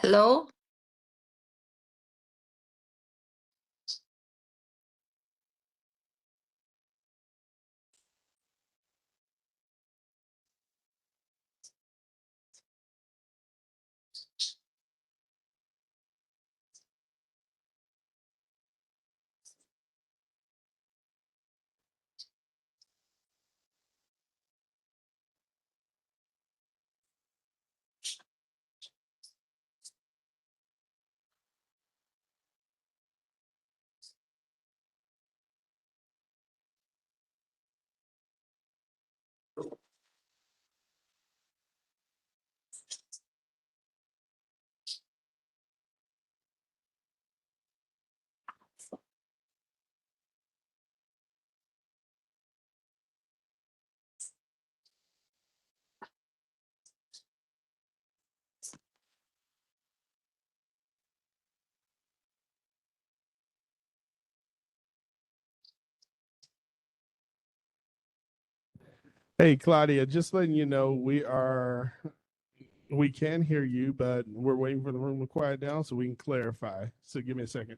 Hello? Hey, Claudia, just letting you know we can hear you, but we're waiting for the room to quiet down so we can clarify. So give me a second.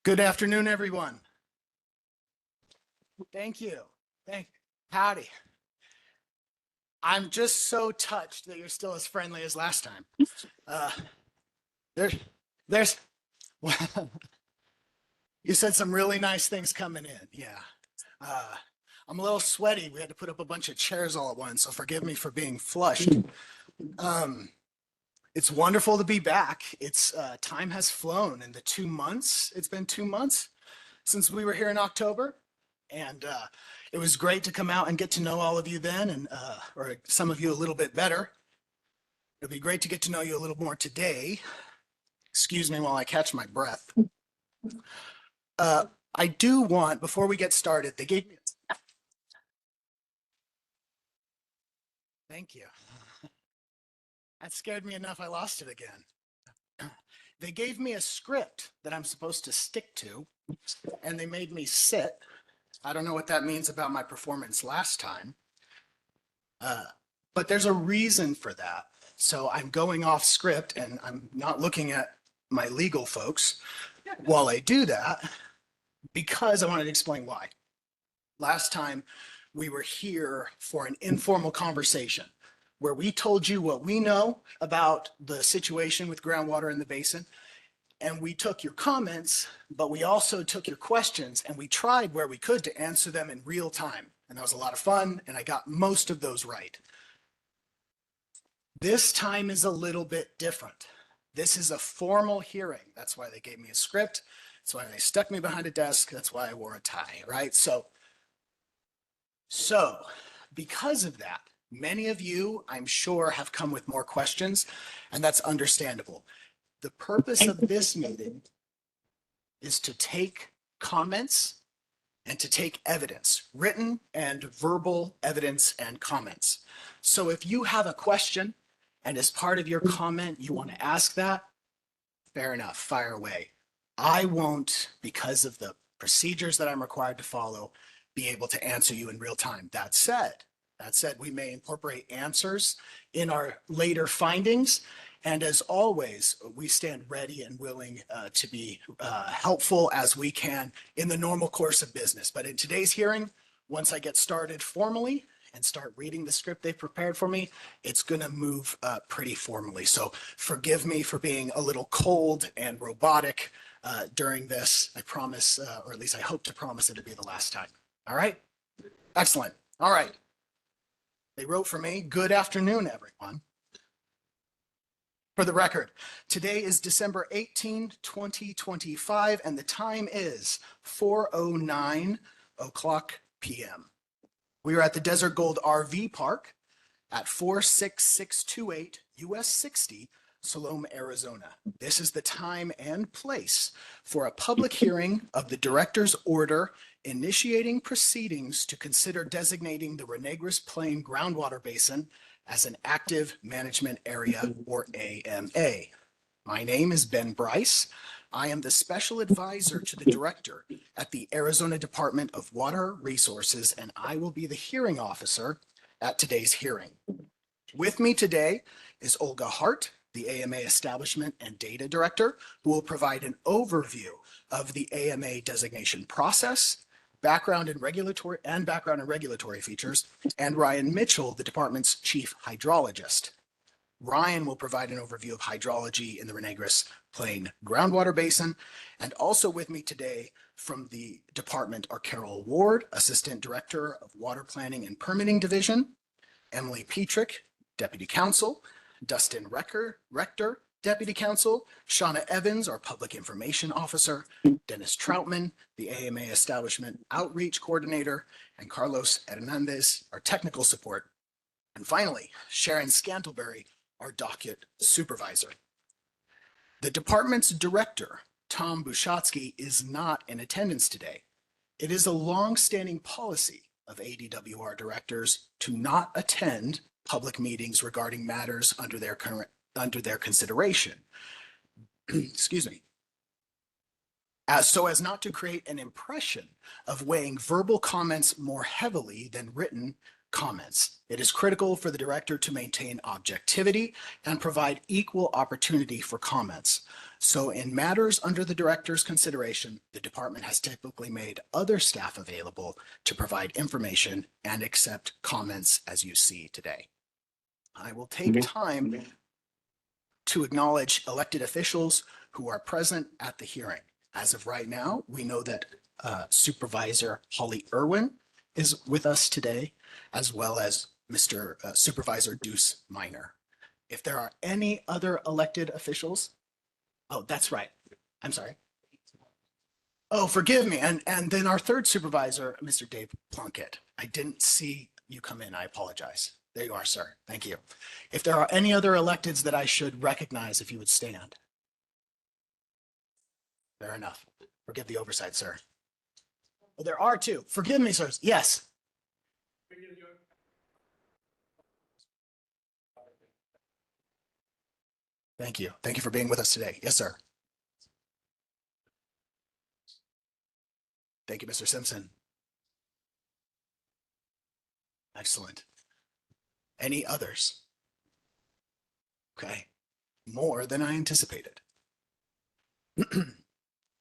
Good afternoon, everyone. Thank you. Howdy. I'm just so touched that you're still as friendly as last time. Uh, there, there's, you said some really nice things coming in. Yeah. I'm a little sweaty. We had to put up a bunch of chairs all at once, so forgive me for being flushed. Um, it's wonderful to be back. It's time has flown in the 2 months. It's been 2 months since we were here in October, and it was great to come out and get to know all of you then, and or some of you a little bit better. It'll be great to get to know you a little more today. Excuse me while I catch my breath. I do want, before we get started, they gave me. Thank you. That scared me enough. I lost it again. They gave me a script that I'm supposed to stick to, and they made me sit. I don't know what that means about my performance last time, but there's a reason for that. So I'm going off script, and I'm not looking at my legal folks while I do that, because I wanted to explain why. Last time we were here for an informal conversation where we told you what we know about the situation with groundwater in the basin. And we took your comments, but we also took your questions, and we tried where we could to answer them in real time. And that was a lot of fun, and I got most of those right. This time is a little bit different. This is a formal hearing. That's why they gave me a script. That's why they stuck me behind a desk. That's why I wore a tie, right? So because of that, many of you, I'm sure, have come with more questions, and that's understandable. The purpose of this meeting is to take comments and to take evidence, written and verbal evidence and comments. So if you have a question and as part of your comment you want to ask that, fair enough, fire away. I won't, because of the procedures that I'm required to follow, be able to answer you in real time. That said, we may incorporate answers in our later findings. And as always, we stand ready and willing to be helpful as we can in the normal course of business. But in today's hearing, once I get started formally and start reading the script they've prepared for me, it's going to move pretty formally. So forgive me for being a little cold and robotic during this. I promise, or at least I hope to promise it'll be the last time. All right? Excellent. All right. They wrote for me. Good afternoon, everyone. For the record, today is December 18, 2025, and the time is 4:09 p.m. We are at the Desert Gold RV Park at 46628 US 60, Salome, Arizona. This is the time and place for a public hearing of the Director's Order initiating proceedings to consider designating the Ranegras Plain Groundwater Basin as an active management area, or AMA. My name is Ben Bryce. I am the special advisor to the director at the Arizona Department of Water Resources, and I will be the hearing officer at today's hearing. With me today is Olga Hart, the AMA Establishment and Data Director, who will provide an overview of the AMA designation process, background and regulatory features, and Ryan Mitchell, the department's chief hydrologist. Ryan will provide an overview of hydrology in the Ranegras Plain groundwater basin. And also with me today from the department are Carol Ward, Assistant Director of Water Planning and Permitting Division, Emily Petrick, Deputy Counsel, Dustin Rector, Deputy Counsel, Shauna Evans, our Public Information Officer, Dennis Troutman, the AMA Establishment Outreach Coordinator, and Carlos Hernandez, our Technical Support. And finally, Sharon Scantleberry, our Docket Supervisor. The department's director, Tom Bushatsky, is not in attendance today. It is a long-standing policy of ADWR directors to not attend public meetings regarding matters under their consideration. Excuse me. So as not to create an impression of weighing verbal comments more heavily than written comments. It is critical for the director to maintain objectivity and provide equal opportunity for comments. So in matters under the director's consideration, the department has typically made other staff available to provide information and accept comments as you see today. I will take time to acknowledge elected officials who are present at the hearing. As of right now, we know that Supervisor Holly Irwin is with us today, as well as Mr. Supervisor Deuce Minor. If there are any other elected officials, oh, that's right. I'm sorry. Oh, forgive me. And then our third supervisor, Mr. Dave Plunkett. I didn't see you come in. I apologize. There you are, sir. Thank you. If there are any other electeds that I should recognize, if you would stand. Fair enough. Forgive the oversight, sir. Well, there are two. Forgive me, sirs. Yes. Thank you. Thank you for being with us today. Yes, sir. Thank you, Mr. Simpson. Excellent. Any others? Okay. More than I anticipated.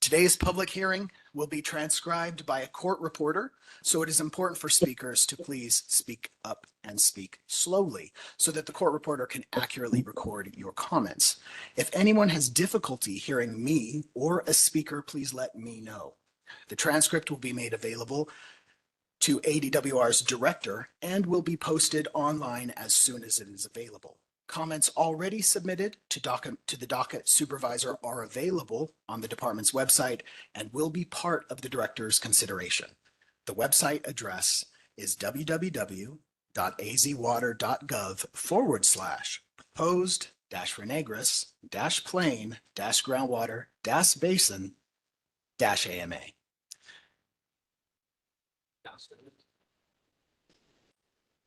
Today's public hearing will be transcribed by a court reporter, so it is important for speakers to please speak up and speak slowly so that the court reporter can accurately record your comments. If anyone has difficulty hearing me or a speaker, please let me know. The transcript will be made available to ADWR's director and will be posted online as soon as it is available. Comments already submitted to the docket supervisor are available on the department's website and will be part of the director's consideration. The website address is www.azwater.gov/proposed-ranegras-plain-groundwater-basin-AMA.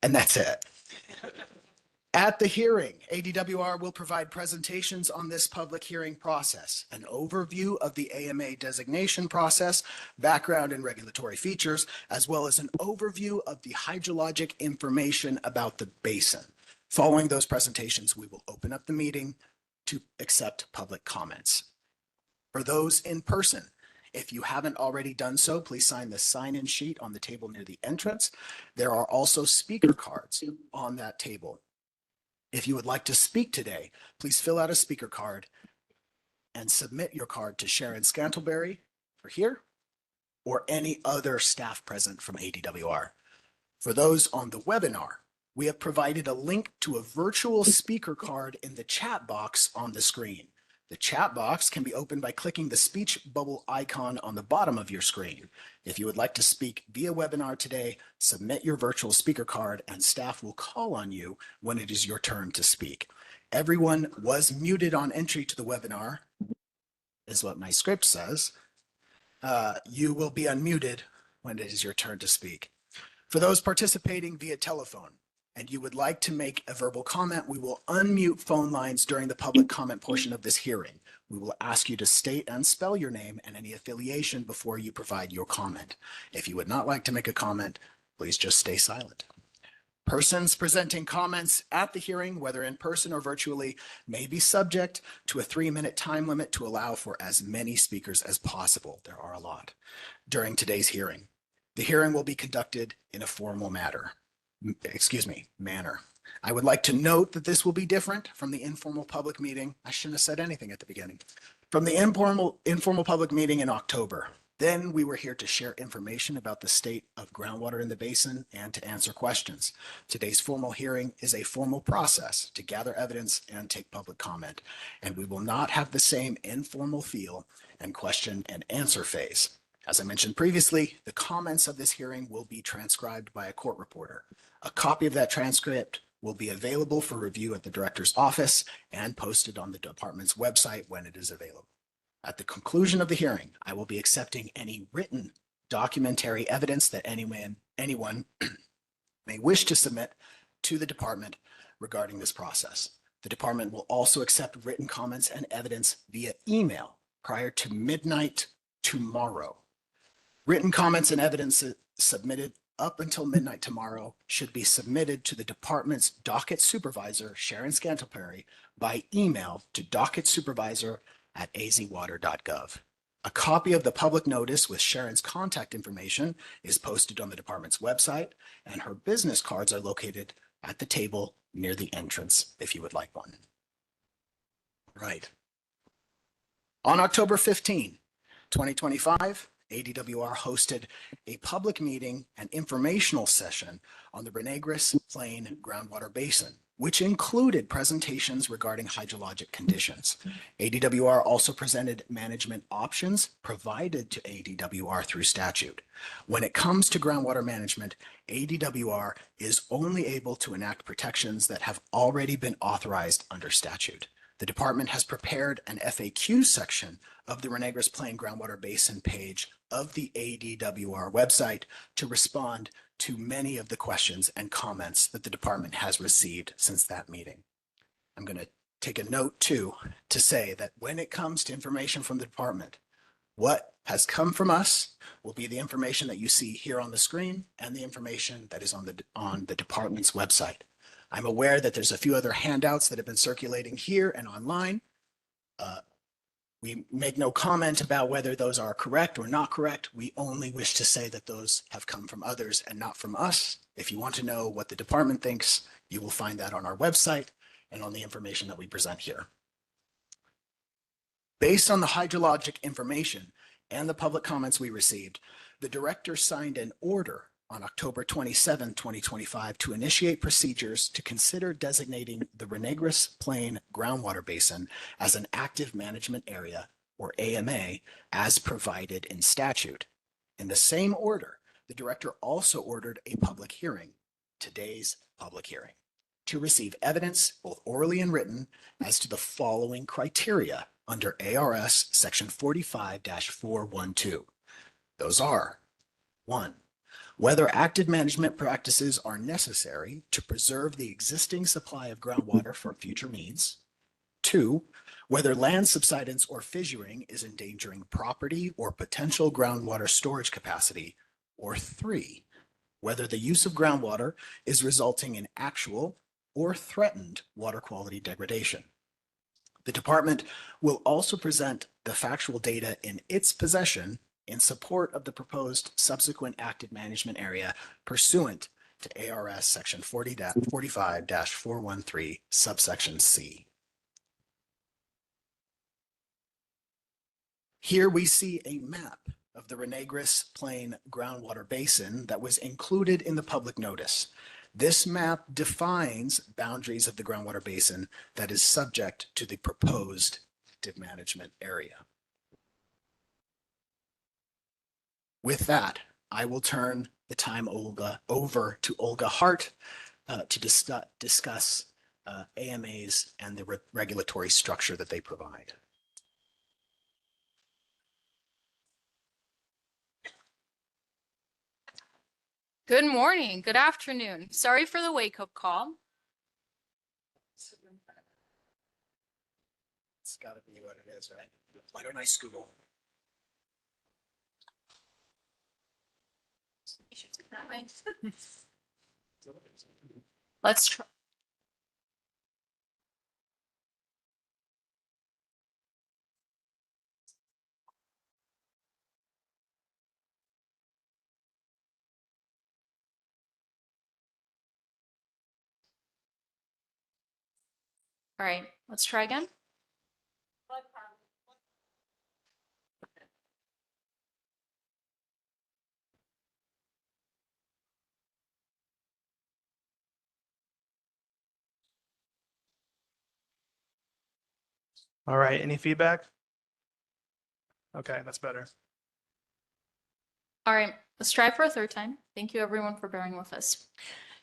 And that's it. At the hearing, ADWR will provide presentations on this public hearing process, an overview of the AMA designation process, background and regulatory features, as well as an overview of the hydrologic information about the basin. Following those presentations, we will open up the meeting to accept public comments. For those in person, if you haven't already done so, please sign the sign-in sheet on the table near the entrance. There are also speaker cards on that table. If you would like to speak today, please fill out a speaker card and submit your card to Sharon Scantleberry for here or any other staff present from ADWR. For those on the webinar, we have provided a link to a virtual speaker card in the chat box on the screen. The chat box can be opened by clicking the speech bubble icon on the bottom of your screen. If you would like to speak via webinar today, submit your virtual speaker card and staff will call on you when it is your turn to speak. Everyone was muted on entry to the webinar, is what my script says. You will be unmuted when it is your turn to speak. For those participating via telephone, and you would like to make a verbal comment, we will unmute phone lines during the public comment portion of this hearing. We will ask you to state and spell your name and any affiliation before you provide your comment. If you would not like to make a comment, please just stay silent. Persons presenting comments at the hearing, whether in person or virtually, may be subject to a 3-minute time limit to allow for as many speakers as possible. There are a lot during today's hearing. The hearing will be conducted in a formal manner. I would like to note that this will be different from the informal public meeting. I shouldn't have said anything at the beginning. From the informal public meeting in October. Then we were here to share information about the state of groundwater in the basin and to answer questions. Today's formal hearing is a formal process to gather evidence and take public comment, and we will not have the same informal feel and question and answer phase. As I mentioned previously, the comments of this hearing will be transcribed by a court reporter. A copy of that transcript will be available for review at the director's office and posted on the department's website when it is available. At the conclusion of the hearing, I will be accepting any written documentary evidence that anyone may wish to submit to the department regarding this process. The department will also accept written comments and evidence via email prior to midnight tomorrow. Written comments and evidence submitted up until midnight tomorrow should be submitted to the department's docket supervisor, Sharon Scantleperry, by email to docketsupervisor@azwater.gov. A copy of the public notice with Sharon's contact information is posted on the department's website, and her business cards are located at the table near the entrance if you would like one. Right. On October 15, 2025, ADWR hosted a public meeting and informational session on the Ranegras Plain groundwater basin, which included presentations regarding hydrologic conditions. ADWR also presented management options provided to ADWR through statute. When it comes to groundwater management, ADWR is only able to enact protections that have already been authorized under statute. The department has prepared an FAQ section of the Ranegras Plain groundwater basin page of the ADWR website to respond to many of the questions and comments that the department has received since that meeting. I'm going to take a note too to say that when it comes to information from the department, what has come from us will be the information that you see here on the screen and the information that is on the department's website. I'm aware that there's a few other handouts that have been circulating here and online. We make no comment about whether those are correct or not correct. We only wish to say that those have come from others and not from us. If you want to know what the department thinks, you will find that on our website and on the information that we present here. Based on the hydrologic information and the public comments we received, the director signed an order on October 27, 2025, to initiate procedures to consider designating the Ranegras Plain groundwater basin as an active management area, or AMA, as provided in statute. In the same order, the director also ordered a public hearing, today's public hearing, to receive evidence, both orally and written, as to the following criteria under ARS Section 45-412. Those are: 1, whether active management practices are necessary to preserve the existing supply of groundwater for future needs. 2, whether land subsidence or fissuring is endangering property or potential groundwater storage capacity. Or 3, whether the use of groundwater is resulting in actual or threatened water quality degradation. The department will also present the factual data in its possession in support of the proposed subsequent active management area pursuant to ARS Section 45-413, subsection C. Here we see a map of the Ranegras Plain groundwater basin that was included in the public notice. This map defines boundaries of the groundwater basin that is subject to the proposed active management area. With that, I will turn the time over to Olga Hart to discuss AMAs and the regulatory structure that they provide. Good morning, good afternoon. Sorry for the wake-up call. It's got to be what it is, right? Why don't I scoodle? Let's try. All right, let's try again. All right, any feedback? Okay, that's better. All right, let's try for a third time. Thank you everyone for bearing with us.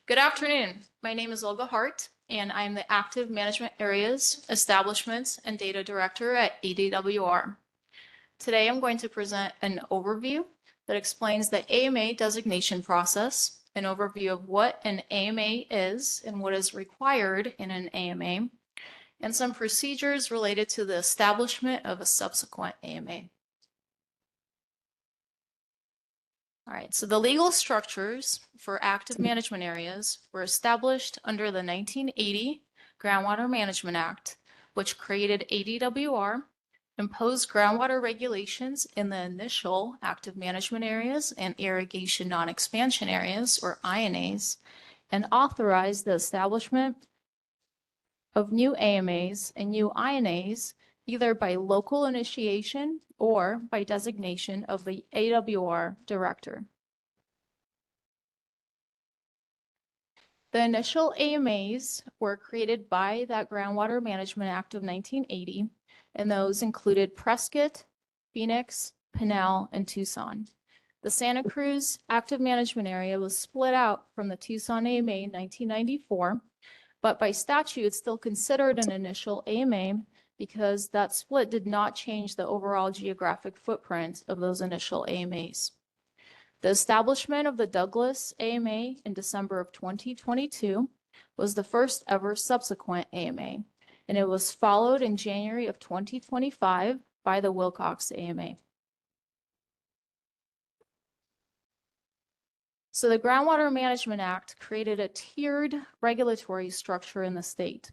Good afternoon. My name is Olga Hart, and I'm the Active Management Areas, Establishments, and Data Director at ADWR. Today, I'm going to present an overview that explains the AMA designation process, an overview of what an AMA is and what is required in an AMA, and some procedures related to the establishment of a subsequent AMA. All right, so the legal structures for active management areas were established under the 1980 Groundwater Management Act, which created ADWR, imposed groundwater regulations in the initial active management areas and irrigation non-expansion areas, or INAs, and authorized the establishment of new AMAs and new INAs either by local initiation or by designation of the AWR director. The initial AMAs were created by that Groundwater Management Act of 1980, and those included Prescott, Phoenix, Pinal, and Tucson. The Santa Cruz Active Management Area was split out from the Tucson AMA in 1994, but by statute, it's still considered an initial AMA because that split did not change the overall geographic footprint of those initial AMAs. The establishment of the Douglas AMA in December of 2022 was the first ever subsequent AMA, and it was followed in January of 2025 by the Wilcox AMA. So the Groundwater Management Act created a tiered regulatory structure in the state.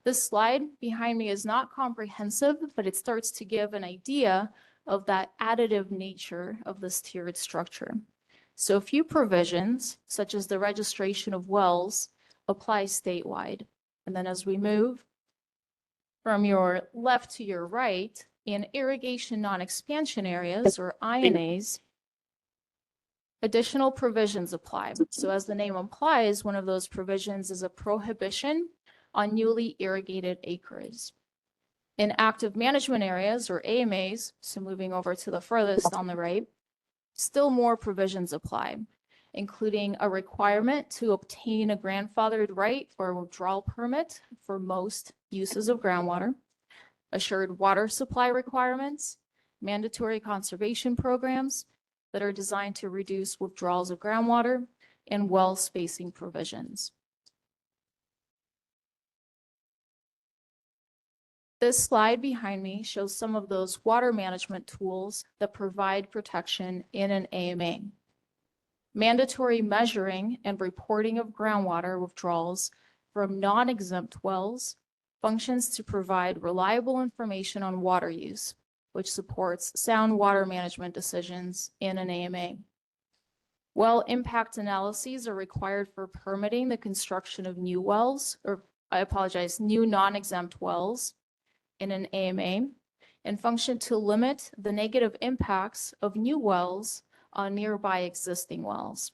This slide behind me is not comprehensive, but it starts to give an idea of that additive nature of this tiered structure. So a few provisions, such as the registration of wells, apply statewide. And then as we move from your left to your right, in irrigation non-expansion areas, or INAs, additional provisions apply. So as the name implies, one of those provisions is a prohibition on newly irrigated acres. In active management areas, or AMAs, so moving over to the furthest on the right, still more provisions apply, including a requirement to obtain a grandfathered right or withdrawal permit for most uses of groundwater, assured water supply requirements, mandatory conservation programs that are designed to reduce withdrawals of groundwater, and well spacing provisions. This slide behind me shows some of those water management tools that provide protection in an AMA. Mandatory measuring and reporting of groundwater withdrawals from non-exempt wells functions to provide reliable information on water use, which supports sound water management decisions in an AMA. Well impact analyses are required for permitting the construction of new wells, or new non-exempt wells in an AMA, and function to limit the negative impacts of new wells on nearby existing wells.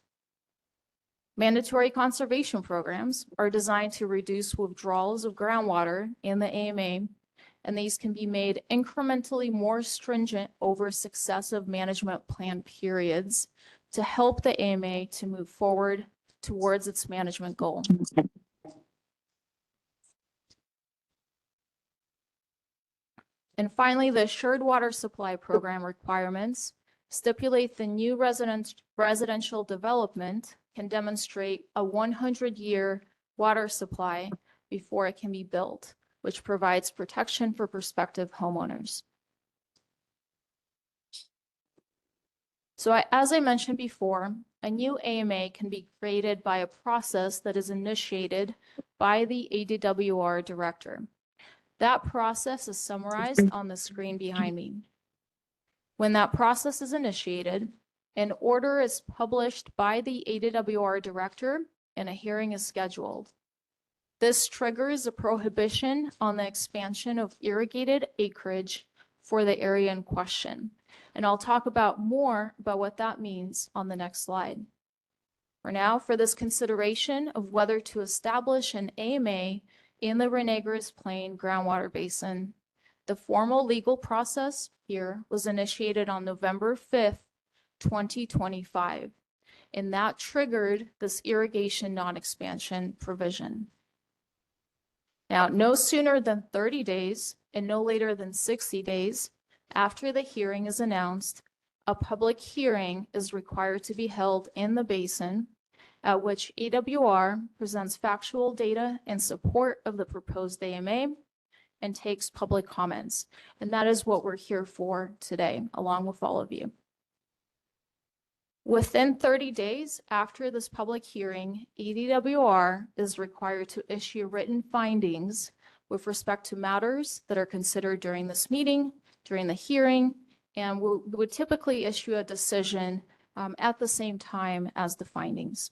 Mandatory conservation programs are designed to reduce withdrawals of groundwater in the AMA, and these can be made incrementally more stringent over successive management plan periods to help the AMA to move forward towards its management goal. And finally, the assured water supply program requirements stipulate the new residential development can demonstrate a 100-year water supply before it can be built, which provides protection for prospective homeowners. So as I mentioned before, a new AMA can be created by a process that is initiated by the ADWR director. That process is summarized on the screen behind me. When that process is initiated, an order is published by the ADWR director and a hearing is scheduled. This triggers a prohibition on the expansion of irrigated acreage for the area in question. And I'll talk about more about what that means on the next slide. For now, for this consideration of whether to establish an AMA in the Ranegras Plain groundwater basin, the formal legal process here was initiated on November 5th, 2025, and that triggered this irrigation non-expansion provision. Now, no sooner than 30 days and no later than 60 days after the hearing is announced, a public hearing is required to be held in the basin at which AWR presents factual data in support of the proposed AMA and takes public comments. And that is what we're here for today, along with all of you. Within 30 days after this public hearing, ADWR is required to issue written findings with respect to matters that are considered during this meeting, during the hearing, and we would typically issue a decision at the same time as the findings.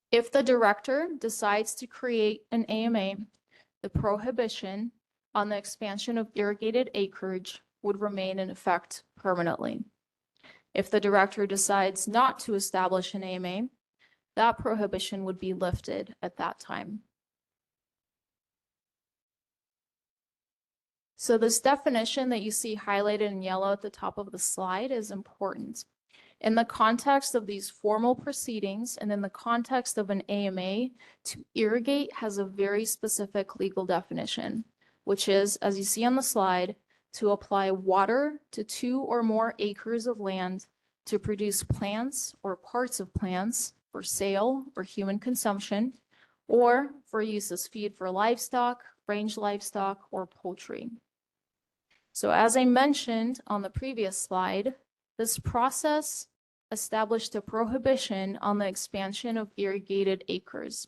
If the director decides to create an AMA, the prohibition on the expansion of irrigated acreage would remain in effect permanently. If the director decides not to establish an AMA, that prohibition would be lifted at that time. So this definition that you see highlighted in yellow at the top of the slide is important. In the context of these formal proceedings and in the context of an AMA, to irrigate has a very specific legal definition, which is, as you see on the slide, to apply water to 2 or more acres of land to produce plants or parts of plants for sale or human consumption, or for use as feed for livestock, range livestock, or poultry. So as I mentioned on the previous slide, this process established a prohibition on the expansion of irrigated acres.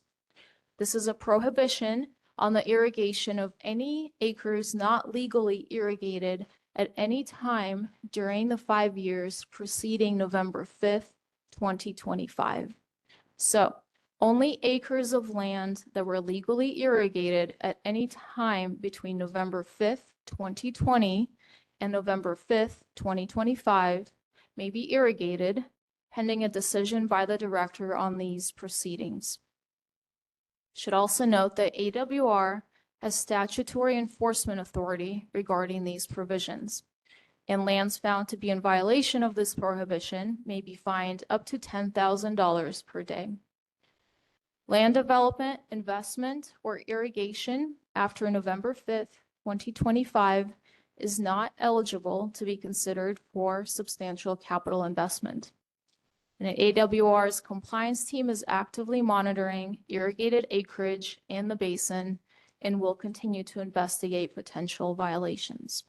This is a prohibition on the irrigation of any acres not legally irrigated at any time during the 5 years preceding November 5th, 2025. So only acres of land that were legally irrigated at any time between November 5th, 2020 and November 5th, 2025 may be irrigated pending a decision by the director on these proceedings. Should also note that AWR has statutory enforcement authority regarding these provisions, and lands found to be in violation of this prohibition may be fined up to $10,000 per day. Land development, investment, or irrigation after November 5th, 2025 is not eligible to be considered for substantial capital investment. And AWR's compliance team is actively monitoring irrigated acreage in the basin and will continue to investigate potential violations.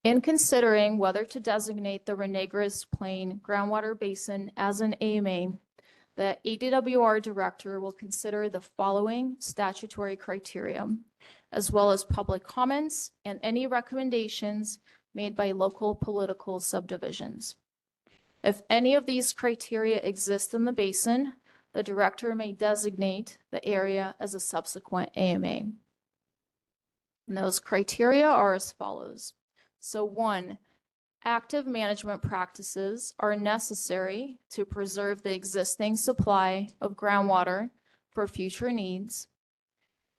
In considering whether to designate the Ranegras Plain Groundwater Basin as an AMA, the ADWR director will consider the following statutory criteria, as well as public comments and any recommendations made by local political subdivisions. If any of these criteria exist in the basin, the director may designate the area as a subsequent AMA. And those criteria are as follows. So 1, active management practices are necessary to preserve the existing supply of groundwater for future needs.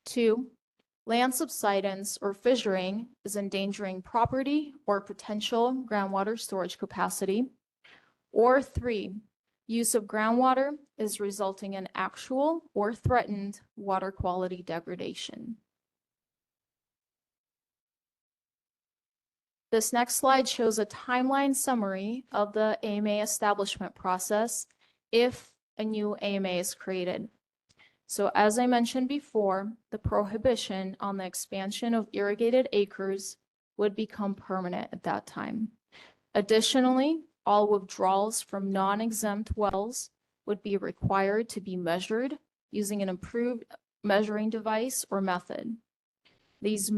2, land subsidence or fissuring is endangering property or potential groundwater storage capacity. Or 3, use of groundwater is resulting in actual or threatened water quality degradation. This next slide shows a timeline summary of the AMA establishment process if a new AMA is created. So as I mentioned before, the prohibition on the expansion of irrigated acres would become permanent at that time. Additionally, all withdrawals from non-exempt wells would be required to be measured using an improved measuring device or method. These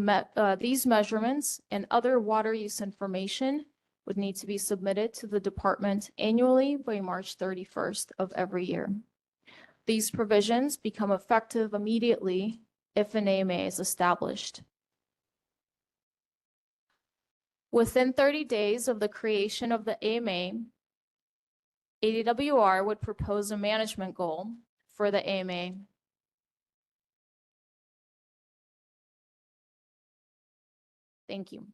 measurements and other water use information would need to be submitted to the department annually by March 31st of every year. These provisions become effective immediately if an AMA is established. Within 30 days of the creation of the AMA, ADWR would propose a management goal for the AMA. Thank you.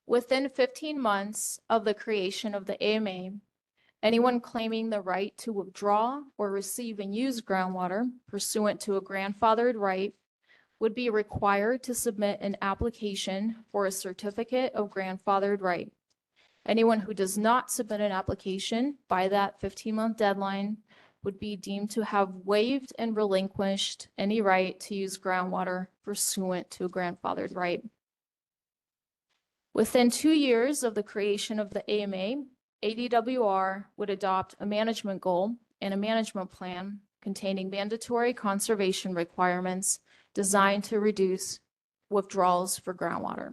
Within 15 months of the creation of the AMA, anyone claiming the right to withdraw or receive and use groundwater pursuant to a grandfathered right would be required to submit an application for a certificate of grandfathered right. Anyone who does not submit an application by that 15-month deadline would be deemed to have waived and relinquished any right to use groundwater pursuant to a grandfathered right. Within 2 years of the creation of the AMA, ADWR would adopt a management goal and a management plan containing mandatory conservation requirements designed to reduce withdrawals for groundwater.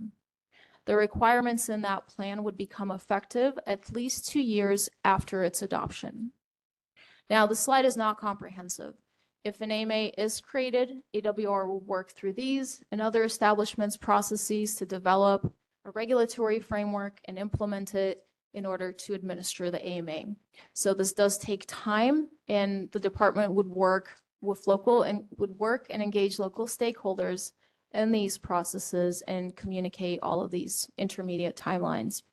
The requirements in that plan would become effective at least 2 years after its adoption. Now, the slide is not comprehensive. If an AMA is created, AWR will work through these and other establishments' processes to develop a regulatory framework and implement it in order to administer the AMA. So this does take time, and the department would work and engage local stakeholders in these processes and communicate all of these intermediate timelines.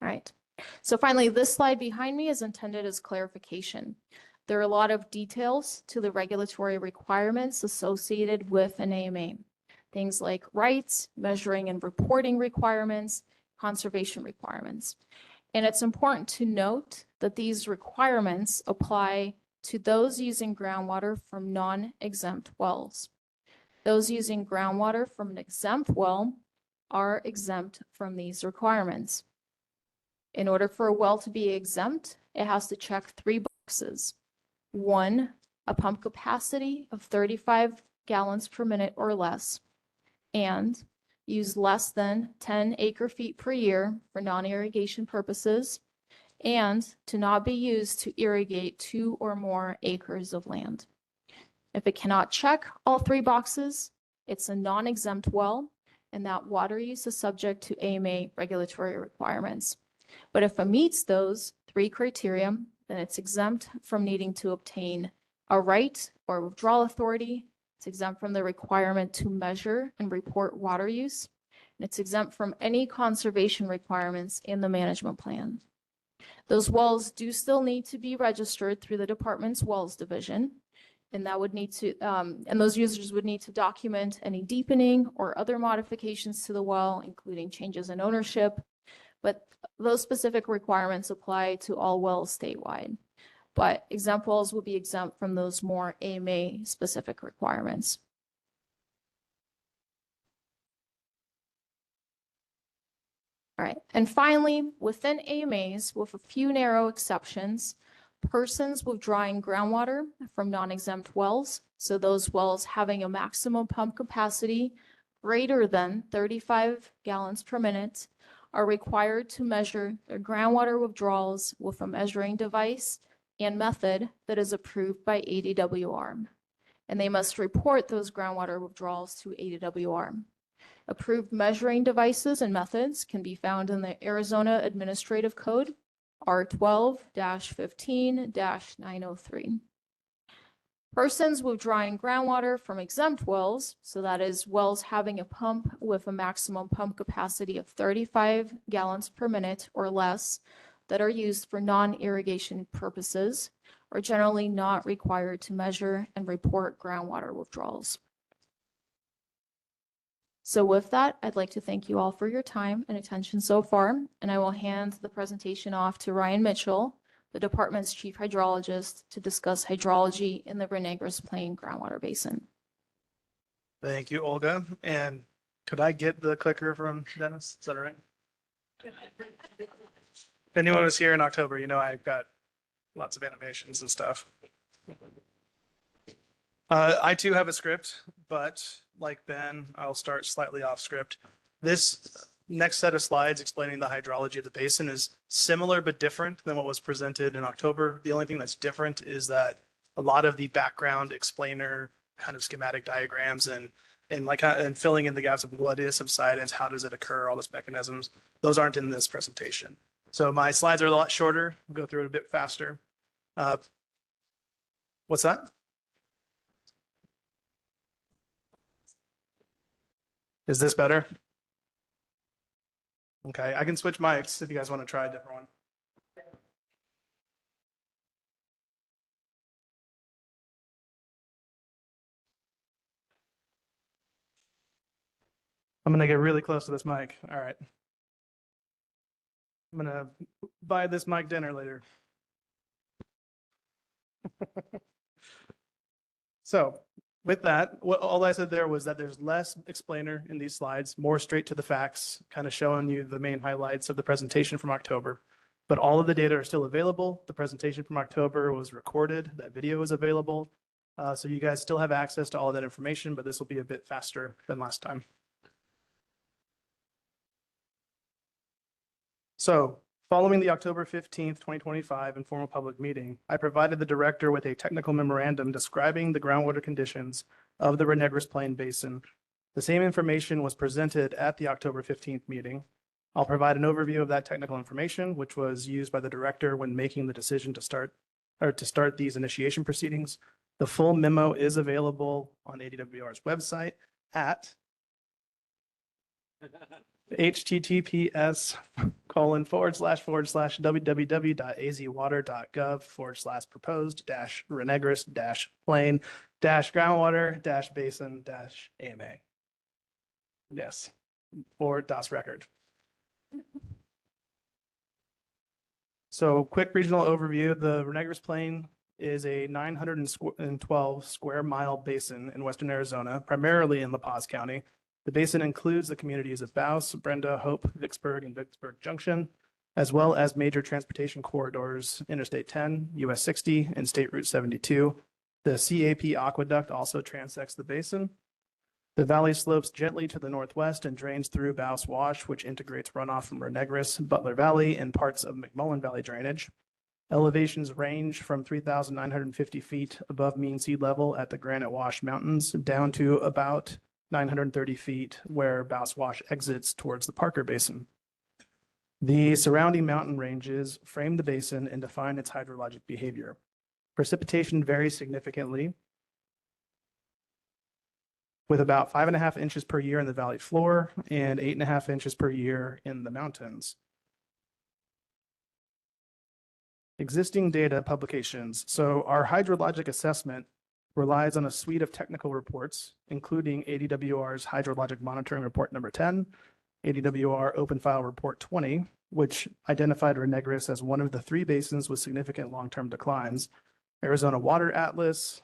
All right. So finally, this slide behind me is intended as clarification. There are a lot of details to the regulatory requirements associated with an AMA. Things like rights, measuring and reporting requirements, conservation requirements. And it's important to note that these requirements apply to those using groundwater from non-exempt wells. Those using groundwater from an exempt well are exempt from these requirements. In order for a well to be exempt, it has to check 3 boxes. 1, a pump capacity of 35 gallons per minute or less, and use less than 10 acre-feet per year for non-irrigation purposes, and to not be used to irrigate 2 or more acres of land. If it cannot check all 3 boxes, it's a non-exempt well, and that water use is subject to AMA regulatory requirements. But if it meets those 3 criteria, then it's exempt from needing to obtain a right or withdrawal authority. It's exempt from the requirement to measure and report water use. And it's exempt from any conservation requirements in the management plan. Those wells do still need to be registered through the department's wells division. And that would need to, and those users would need to document any deepening or other modifications to the well, including changes in ownership. But those specific requirements apply to all wells statewide. But exempt wells will be exempt from those more AMA specific requirements. All right, and finally, within AMAs, with a few narrow exceptions, persons withdrawing groundwater from non-exempt wells, so those wells having a maximum pump capacity greater than 35 gallons per minute, are required to measure their groundwater withdrawals with a measuring device and method that is approved by ADWR. And they must report those groundwater withdrawals to ADWR. Approved measuring devices and methods can be found in the Arizona Administrative Code, R12-15-903. Persons withdrawing groundwater from exempt wells, so that is wells having a pump with a maximum pump capacity of 35 gallons per minute or less that are used for non-irrigation purposes, are generally not required to measure and report groundwater withdrawals. So with that, I'd like to thank you all for your time and attention so far, and I will hand the presentation off to Ryan Mitchell, the department's chief hydrologist, to discuss hydrology in the Ranegras Plain groundwater basin. Thank you, Olga. And could I get the clicker from Dennis? Is that all right? If anyone was here in October, you know I've got lots of animations and stuff. I too have a script, but like Ben, I'll start slightly off script. This next set of slides explaining the hydrology of the basin is similar but different than what was presented in October. The only thing that's different is that a lot of the background explainer kind of schematic diagrams and filling in the gaps of what is subsidence, how does it occur, all those mechanisms, those aren't in this presentation. So my slides are a lot shorter. I'll go through it a bit faster. What's that? Is this better? Okay, I can switch mics if you guys want to try a different one. I'm going to get really close to this mic. All right. I'm going to buy this mic dinner later. So With that, all I said there was that there's less explainer in these slides, more straight to the facts, kind of showing you the main highlights of the presentation from October. But all of the data are still available. The presentation from October was recorded. That video is available. So you guys still have access to all of that information, but this will be a bit faster than last time. So following the October 15th, 2025 informal public meeting, I provided the director with a technical memorandum describing the groundwater conditions of the Ranegras Plain Basin. The same information was presented at the October 15th meeting. I'll provide an overview of that technical information, which was used by the director when making the decision to start these initiation proceedings. The full memo is available on ADWR's website at https://www.azwater.gov/proposed-renegrus-plain-groundwater-basin-ama. Yes, for DOS record. So quick regional overview, the Ranegras Plain is a 912 square mile basin in western Arizona, primarily in La Paz County. The basin includes the communities of Baus, Brenda, Hope, Vicksburg, and Vicksburg Junction, as well as major transportation corridors, Interstate 10, US 60, and State Route 72. The CAP aqueduct also transects the basin. The valley slopes gently to the northwest and drains through Baus Wash, which integrates runoff from Ranegras, Butler Valley, and parts of McMullen Valley drainage. Elevations range from 3,950 feet above mean sea level at the Granite Wash Mountains down to about 930 feet where Baus Wash exits towards the Parker Basin. The surrounding mountain ranges frame the basin and define its hydrologic behavior. Precipitation varies significantly, with about 5.5 inches per year in the valley floor and 8.5 inches per year in the mountains. Existing data publications. So our hydrologic assessment relies on a suite of technical reports, including ADWR's Hydrologic Monitoring Report number 10, ADWR Open File Report 20, which identified Ranegras as one of the 3 basins with significant long-term declines, Arizona Water Atlas,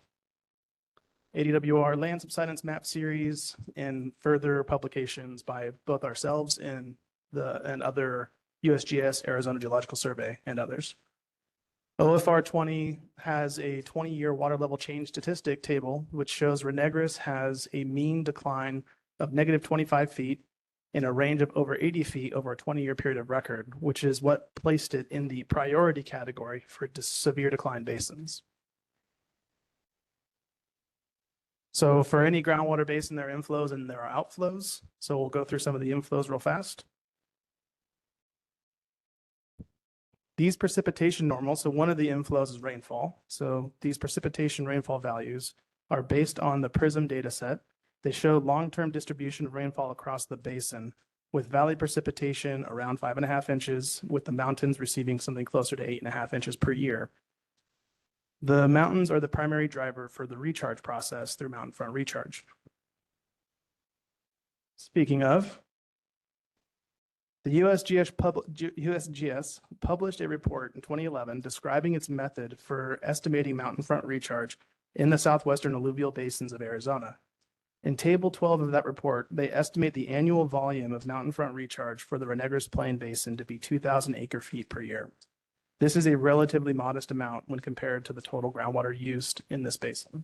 ADWR Land Subsidence Map Series, and further publications by both ourselves and other USGS, Arizona Geological Survey, and others. OFR 20 has a 20-year water level change statistic table, which shows Ranegras has a mean decline of negative 25 feet in a range of over 80 feet over a 20-year period of record, which is what placed it in the priority category for severe decline basins. So for any groundwater basin, there are inflows and there are outflows. So we'll go through some of the inflows real fast. These precipitation normals, so one of the inflows is rainfall. So these precipitation rainfall values are based on the PRISM data set. They show long-term distribution of rainfall across the basin, with valley precipitation around 5.5 inches, with the mountains receiving something closer to 8.5 inches per year. The mountains are the primary driver for the recharge process through mountain front recharge. Speaking of, the USGS published a report in 2011 describing its method for estimating mountain front recharge in the southwestern alluvial basins of Arizona. In Table 12 of that report, they estimate the annual volume of mountain front recharge for the Ranegras Plain Basin to be 2,000 acre-feet per year. This is a relatively modest amount when compared to the total groundwater used in this basin.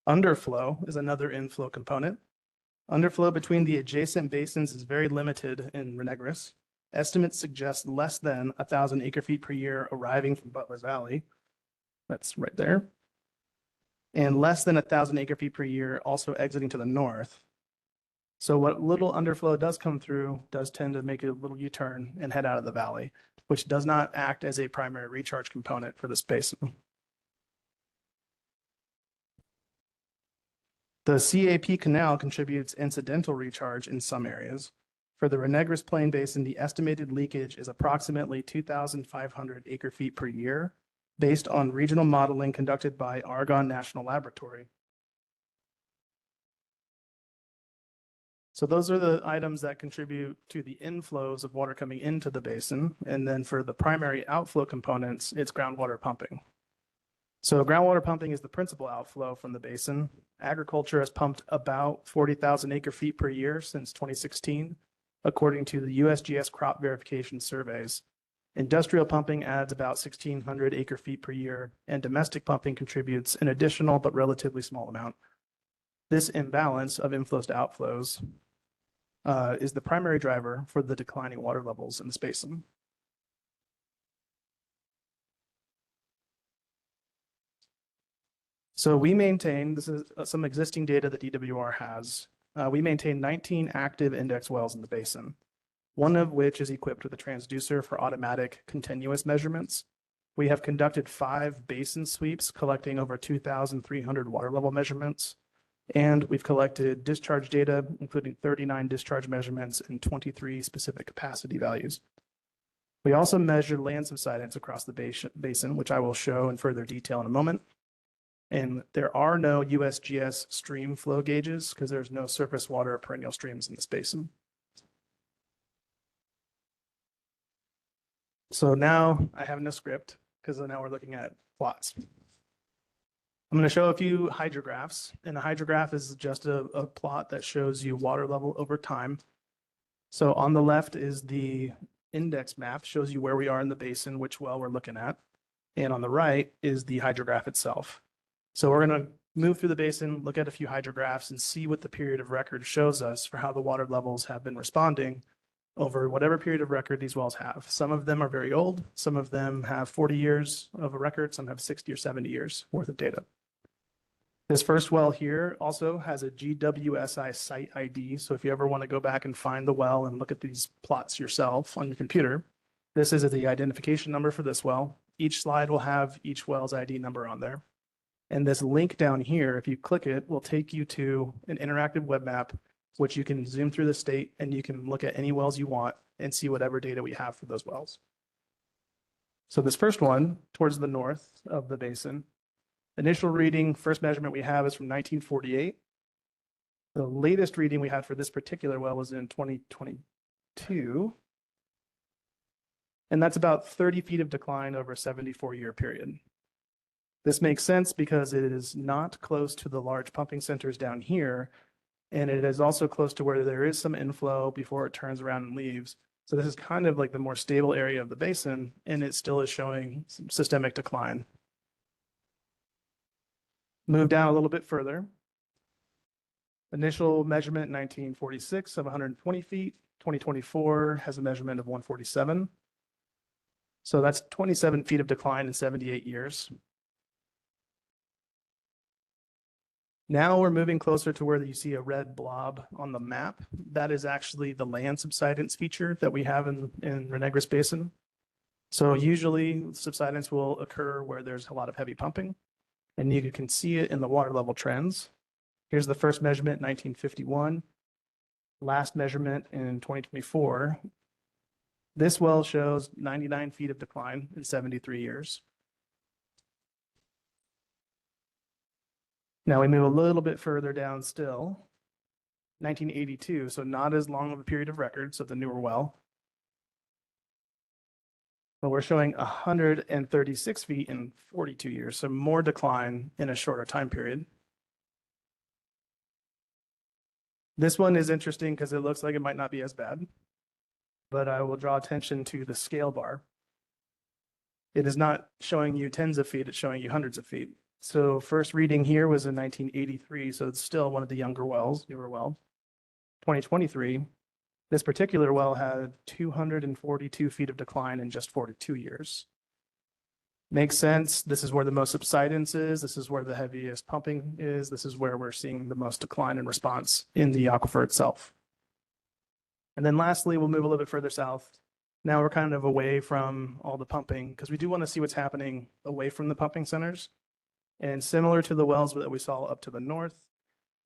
Underflow is another inflow component. Underflow between the adjacent basins is very limited in Ranegras. Estimates suggest less than 1,000 acre-feet per year arriving from Butler Valley. That's right there. And less than 1,000 acre-feet per year also exiting to the north. So what little underflow does come through does tend to make a little U-turn and head out of the valley, which does not act as a primary recharge component for this basin. The CAP canal contributes incidental recharge in some areas. For the Ranegras Plain Basin, the estimated leakage is approximately 2,500 acre-feet per year, based on regional modeling conducted by Argonne National Laboratory. So those are the items that contribute to the inflows of water coming into the basin. And then for the primary outflow components, it's groundwater pumping. So groundwater pumping is the principal outflow from the basin. Agriculture has pumped about 40,000 acre feet per year since 2016, according to the USGS crop verification surveys. Industrial pumping adds about 1,600 acre feet per year, and domestic pumping contributes an additional but relatively small amount. This imbalance of inflows to outflows is the primary driver for the declining water levels in this basin. So we maintain, this is some existing data that DWR has. We maintain 19 active index wells in the basin, one of which is equipped with a transducer for automatic continuous measurements. We have conducted 5 basin sweeps collecting over 2,300 water level measurements. And we've collected discharge data, including 39 discharge measurements and 23 specific capacity values. We also measured land subsidence across the basin, which I will show in further detail in a moment. And there are no USGS stream flow gauges because there's no surface water or perennial streams in this basin. So now I have no script because now we're looking at plots. I'm going to show a few hydrographs, and a hydrograph is just a plot that shows you water level over time. So on the left is the index map, shows you where we are in the basin, which well we're looking at. And on the right is the hydrograph itself. So we're going to move through the basin, look at a few hydrographs, and see what the period of record shows us for how the water levels have been responding over whatever period of record these wells have. Some of them are very old. Some of them have 40 years of a record. Some have 60 or 70 years worth of data. This first well here also has a GWSI site ID. So if you ever want to go back and find the well and look at these plots yourself on your computer, this is the identification number for this well. Each slide will have each well's ID number on there. And this link down here, if you click it, will take you to an interactive web map, which you can zoom through the state and you can look at any wells you want and see whatever data we have for those wells. So this first one towards the north of the basin, initial reading, first measurement we have is from 1948. The latest reading we had for this particular well was in 2022. And that's about 30 feet of decline over a 74-year period. This makes sense because it is not close to the large pumping centers down here, and it is also close to where there is some inflow before it turns around and leaves. So this is kind of like the more stable area of the basin, and it still is showing some systemic decline. Move down a little bit further. Initial measurement in 1946 of 120 feet. 2024 has a measurement of 147. So that's 27 feet of decline in 78 years. Now we're moving closer to where you see a red blob on the map. That is actually the land subsidence feature that we have in Ranegras Basin. So usually subsidence will occur where there's a lot of heavy pumping, and you can see it in the water level trends. Here's the first measurement in 1951, last measurement in 2024. This well shows 99 feet of decline in 73 years. Now we move a little bit further down still, 1982, so not as long of a period of record, so the newer well. But we're showing 136 feet in 42 years, so more decline in a shorter time period. This one is interesting because it looks like it might not be as bad, but I will draw attention to the scale bar. It is not showing you tens of feet, it's showing you hundreds of feet. So first reading here was in 1983, so it's still one of the younger wells, newer well. 2023, this particular well had 242 feet of decline in just 42 years. Makes sense. This is where the most subsidence is. This is where the heaviest pumping is. This is where we're seeing the most decline in response in the aquifer itself. And then lastly, we'll move a little bit further south. Now we're kind of away from all the pumping because we do want to see what's happening away from the pumping centers. And similar to the wells that we saw up to the north,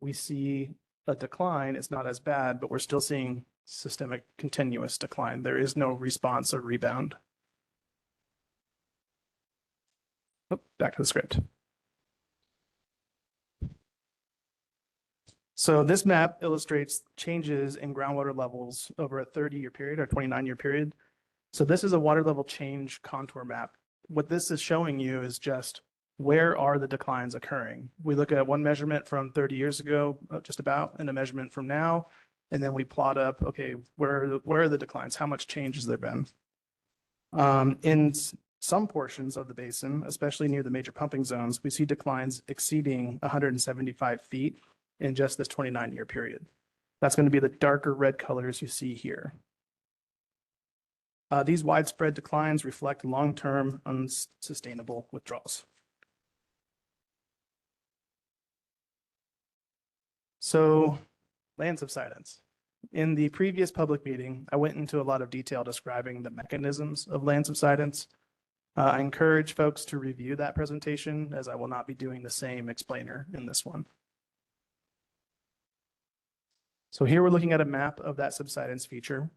we see a decline. It's not as bad, but we're still seeing systemic continuous decline. There is no response or rebound. Oh, back to the script. So this map illustrates changes in groundwater levels over a 30-year period or 29-year period. So this is a water level change contour map. What this is showing you is just where are the declines occurring? We look at one measurement from 30 years ago, just about, and a measurement from now. And then we plot up, okay, where are the declines? How much change has there been? In some portions of the basin, especially near the major pumping zones, we see declines exceeding 175 feet in just this 29-year period. That's going to be the darker red colors you see here. These widespread declines reflect long-term unsustainable withdrawals. So, land subsidence. In the previous public meeting, I went into a lot of detail describing the mechanisms of land subsidence. I encourage folks to review that presentation, as I will not be doing the same explainer in this one. So here we're looking at a map of that subsidence feature.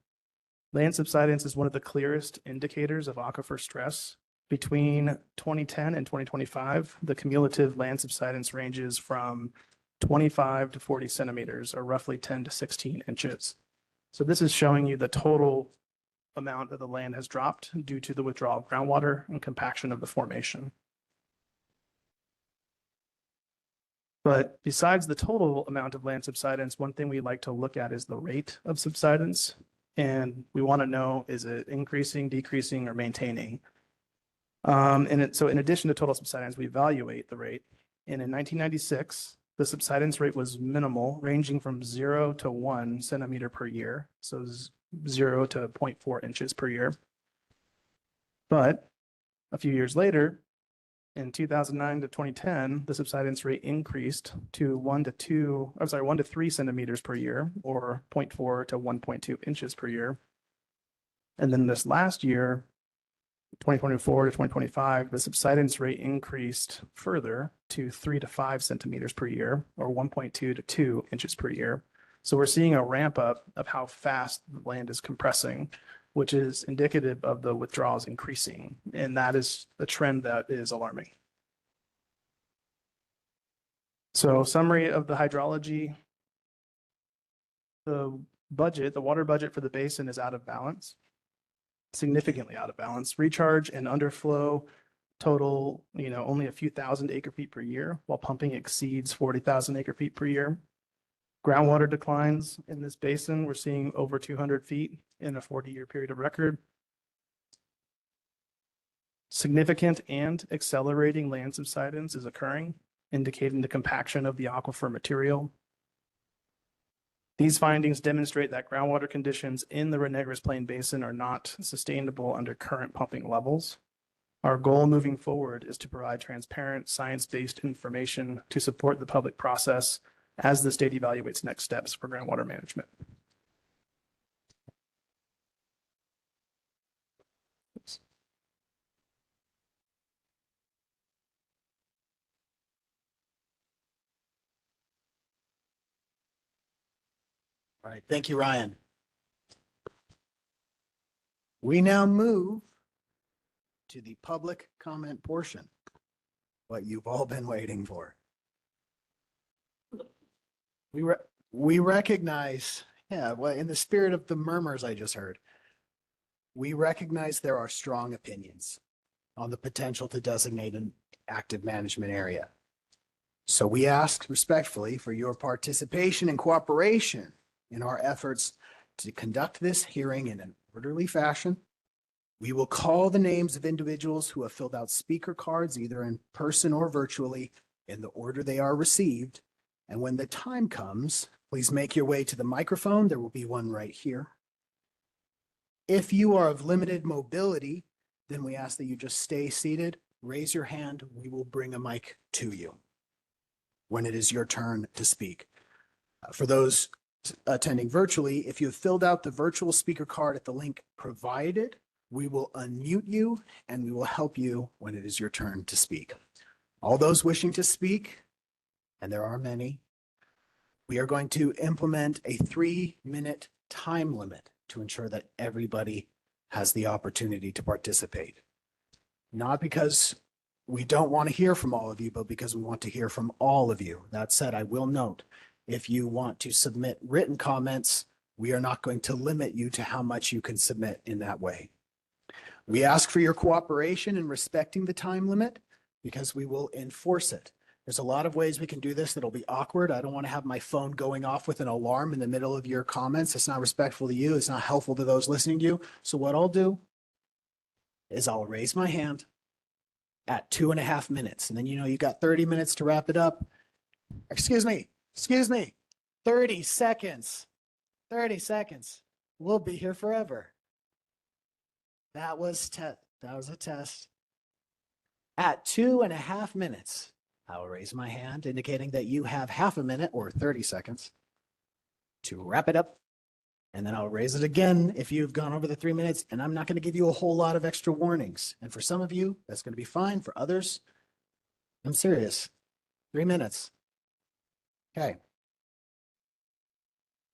Land subsidence is one of the clearest indicators of aquifer stress. Between 2010 and 2025, the cumulative land subsidence ranges from 25 to 40 centimeters, or roughly 10 to 16 inches. So this is showing you the total amount of the land has dropped due to the withdrawal of groundwater and compaction of the formation. But besides the total amount of land subsidence, one thing we like to look at is the rate of subsidence. And we want to know, is it increasing, decreasing, or maintaining? So in addition to total subsidence, we evaluate the rate. And in 1996, the subsidence rate was minimal, ranging from 0 to 1 centimeter per year. So 0 to 0.4 inches per year. But a few years later, in 2009 to 2010, the subsidence rate increased to 1 to 3 centimeters per year, or 0.4 to 1.2 inches per year. And then this last year, 2024 to 2025, the subsidence rate increased further to 3 to 5 centimeters per year, or 1.2 to 2 inches per year. So we're seeing a ramp up of how fast the land is compressing, which is indicative of the withdrawals increasing. And that is a trend that is alarming. So summary of the hydrology. The water budget for the basin is out of balance, significantly out of balance. Recharge and underflow total, only a few thousand acre feet per year, while pumping exceeds 40,000 acre feet per year. Groundwater declines in this basin, we're seeing over 200 feet in a 40-year period of record. Significant and accelerating land subsidence is occurring, indicating the compaction of the aquifer material. These findings demonstrate that groundwater conditions in the Ranegras Plain Basin are not sustainable under current pumping levels. Our goal moving forward is to provide transparent, science-based information to support the public process as the state evaluates next steps for groundwater management. Oops. All right, thank you, Ryan. We now move to the public comment portion, what you've all been waiting for. We recognize, in the spirit of the murmurs I just heard, we recognize there are strong opinions on the potential to designate an active management area. So we ask respectfully for your participation and cooperation in our efforts to conduct this hearing in an orderly fashion. We will call the names of individuals who have filled out speaker cards, either in person or virtually, in the order they are received. And when the time comes, please make your way to the microphone. There will be one right here. If you are of limited mobility, then we ask that you just stay seated, raise your hand. We will bring a mic to you when it is your turn to speak. For those attending virtually, if you have filled out the virtual speaker card at the link provided, we will unmute you and we will help you when it is your turn to speak. All those wishing to speak, and there are many, we are going to implement a 3-minute time limit to ensure that everybody has the opportunity to participate. Not because we don't want to hear from all of you, but because we want to hear from all of you. That said, I will note, if you want to submit written comments, we are not going to limit you to how much you can submit in that way. We ask for your cooperation in respecting the time limit. because we will enforce it. There's a lot of ways we can do this that'll be awkward. I don't want to have my phone going off with an alarm in the middle of your comments. It's not respectful to you. It's not helpful to those listening to you. So what I'll do is I'll raise my hand at 2.5 minutes. And then, you got 30 minutes to wrap it up. Excuse me, 30 seconds, 30 seconds. We'll be here forever. That was a test. At 2.5 minutes, I will raise my hand indicating that you have half a minute or 30 seconds to wrap it up. And then I'll raise it again if you've gone over the 3 minutes, and I'm not going to give you a whole lot of extra warnings. And for some of you, that's going to be fine. For others, I'm serious. 3 minutes. Okay.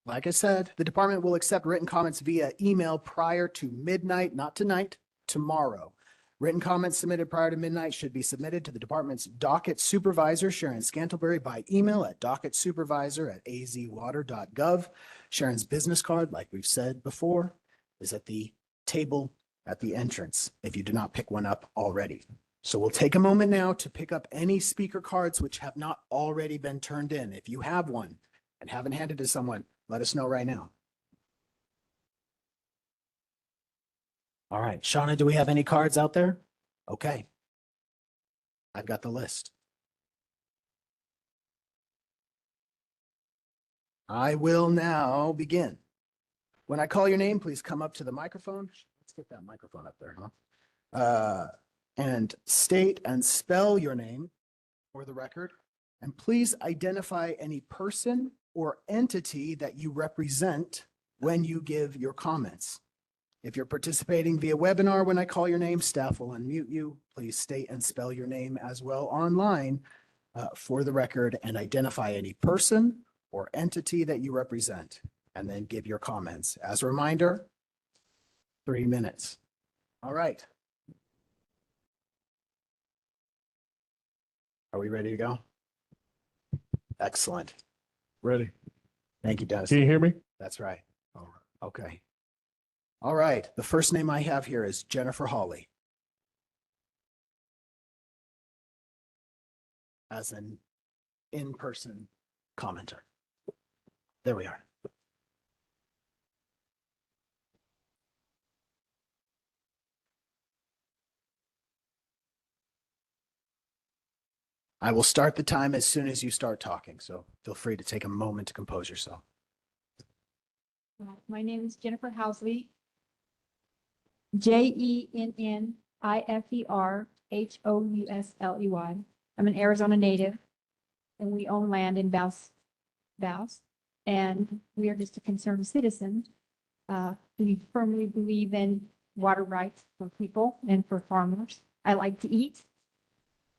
Like I said, the department will accept written comments via email prior to midnight, not tonight, tomorrow. Written comments submitted prior to midnight should be submitted to the department's docket supervisor, Sharon Scantlebury, by email at docketsupervisor@azwater.gov. Sharon's business card, like we've said before, is at the table at the entrance if you do not pick one up already. So we'll take a moment now to pick up any speaker cards which have not already been turned in. If you have one and haven't handed it to someone, let us know right now. All right, Shauna, do we have any cards out there? Okay. I've got the list. I will now begin. When I call your name, please come up to the microphone. Let's get that microphone up there, huh? And state and spell your name for the record. And please identify any person or entity that you represent when you give your comments. If you're participating via webinar, when I call your name, staff will unmute you. Please state and spell your name as well online for the record and identify any person or entity that you represent, and then give your comments. As a reminder, 3 minutes. All right. Are we ready to go? Excellent. Ready? Thank you, Dennis. Can you hear me? That's right. Okay. All right. The first name I have here is Jennifer Hawley. As an in-person commenter. There we are. I will start the time as soon as you start talking, so feel free to take a moment to compose yourself. My name is Jennifer Housley. JENNIFERHOUSLEY. I'm an Arizona native, and we own land in Baus, and we are just a concerned citizen. We firmly believe in water rights for people and for farmers. I like to eat.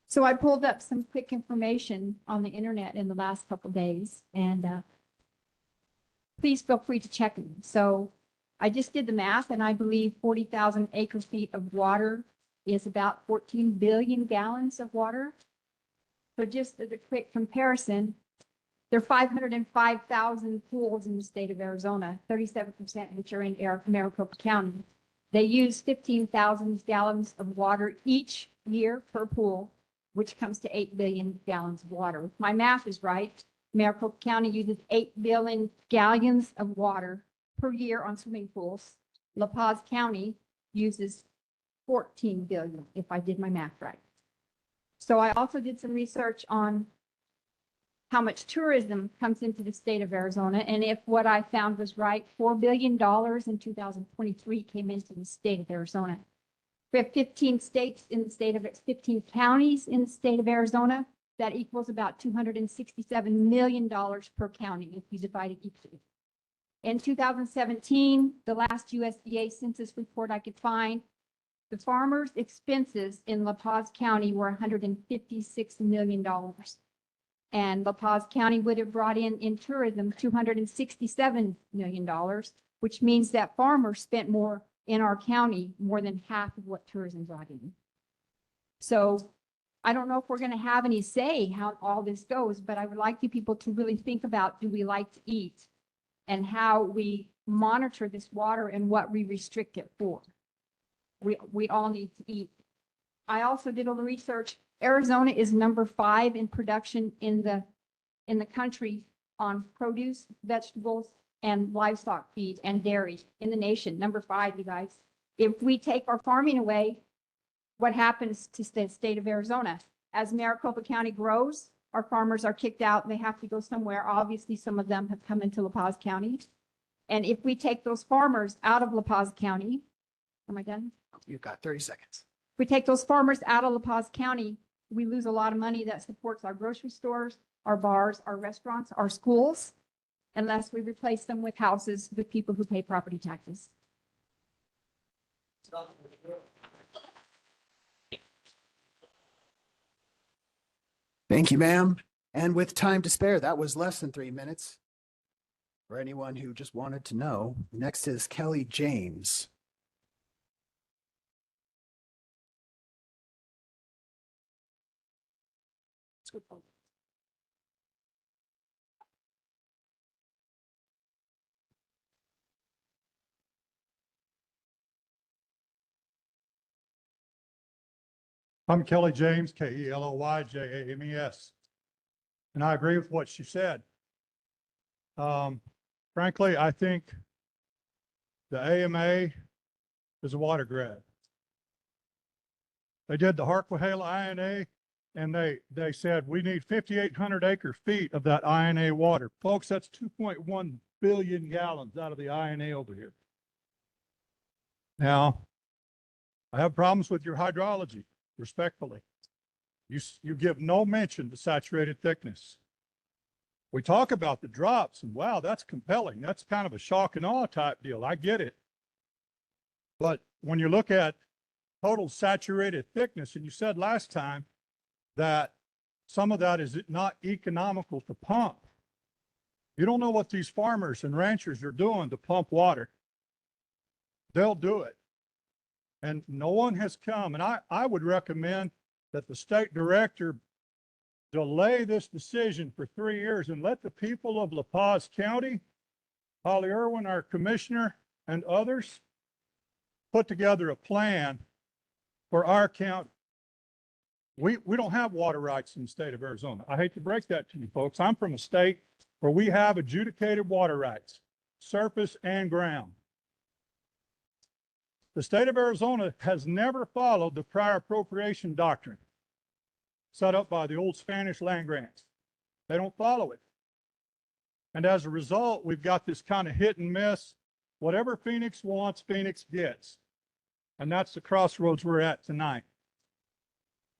So I pulled up some quick information on the internet in the last couple of days, and please feel free to check them. So I just did the math, and I believe 40,000 acre feet of water is about 14 billion gallons of water. So just as a quick comparison, there are 505,000 pools in the state of Arizona, 37% which are in Maricopa County. They use 15,000 gallons of water each year per pool, which comes to 8 billion gallons of water. If my math is right, Maricopa County uses 8 billion gallons of water per year on swimming pools. La Paz County uses 14 billion, if I did my math right. So I also did some research on how much tourism comes into the state of Arizona. And if what I found was right, $4 billion in 2023 came into the state of Arizona. We have 15 states in the state of 15 counties in the state of Arizona. That equals about $267 million per county if you divide it equally. In 2017, the last USDA census report I could find, the farmers' expenses in La Paz County were $156 million. And La Paz County would have brought in tourism, $267 million, which means that farmers spent more in our county, more than half of what tourism brought in. So I don't know if we're going to have any say how all this goes, but I would like you people to really think about, do we like to eat, and how we monitor this water and what we restrict it for. We all need to eat. I also did a little research. Arizona is number 5 in production in the country on produce, vegetables, and livestock feed and dairy in the nation. Number 5, you guys. If we take our farming away, what happens to the state of Arizona? As Maricopa County grows, our farmers are kicked out and they have to go somewhere. Obviously, some of them have come into La Paz County. And if we take those farmers out of La Paz County, am I done? You've got 30 seconds. If we take those farmers out of La Paz County, we lose a lot of money that supports our grocery stores, our bars, our restaurants, our schools, unless we replace them with houses with people who pay property taxes. Thank you, ma'am. And with time to spare, that was less than 3 minutes. For anyone who just wanted to know, next is Kelly James. I'm Kelly James, Kellyjames, and I agree with what she said. Frankly, I think the AMA is a water grab. They did the Harquahala INA, and they said we need 5,800 acre feet of that INA water. Folks, that's 2.1 billion gallons out of the INA over here. Now, I have problems with your hydrology. Respectfully, you give no mention to saturated thickness. We talk about the drops and wow, that's compelling. That's kind of a shock and awe type deal. I get it. But when you look at total saturated thickness, and you said last time that some of that is not economical to pump. You don't know what these farmers and ranchers are doing to pump water. They'll do it. And no one has come, and I would recommend that the state director delay this decision for 3 years and let the people of La Paz County, Holly Irwin, our commissioner, and others put together a plan for our county. We don't have water rights in the state of Arizona. I hate to break that to you folks. I'm from a state where we have adjudicated water rights, surface and ground. The state of Arizona has never followed the prior appropriation doctrine set up by the old Spanish land grants. They don't follow it. And as a result, we've got this kind of hit and miss. Whatever Phoenix wants, Phoenix gets. And that's the crossroads we're at tonight.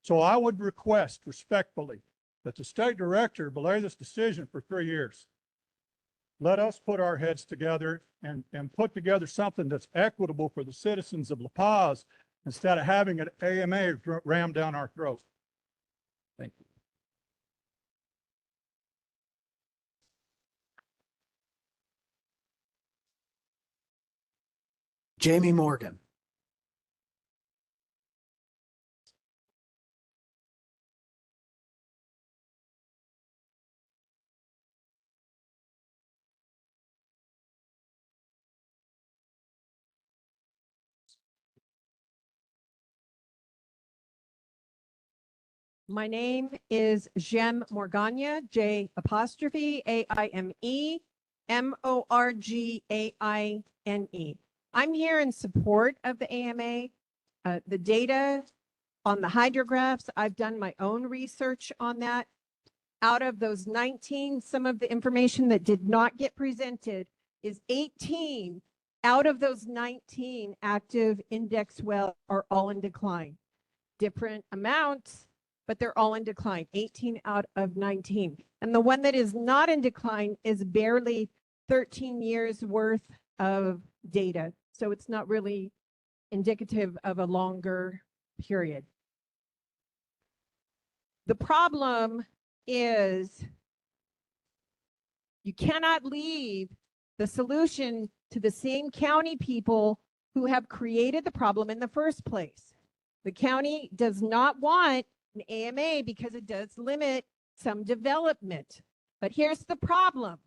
So I would request respectfully that the state director delay this decision for 3 years. Let us put our heads together and put together something that's equitable for the citizens of La Paz instead of having an AMA rammed down our throat. Thank you. Jamie Morgan. My name is Jem Morgana, J apostrophe AIME MORGAINE. I'm here in support of the AMA. The data on the hydrographs, I've done my own research on that. Out of those 19, some of the information that did not get presented is 18 out of those 19 active index wells are all in decline. Different amounts, but they're all in decline, 18 out of 19. And the one that is not in decline is barely 13 years worth of data. So it's not really indicative of a longer period. The problem is you cannot leave the solution to the same county people who have created the problem in the first place. The county does not want an AMA because it does limit some development. But here's the problem.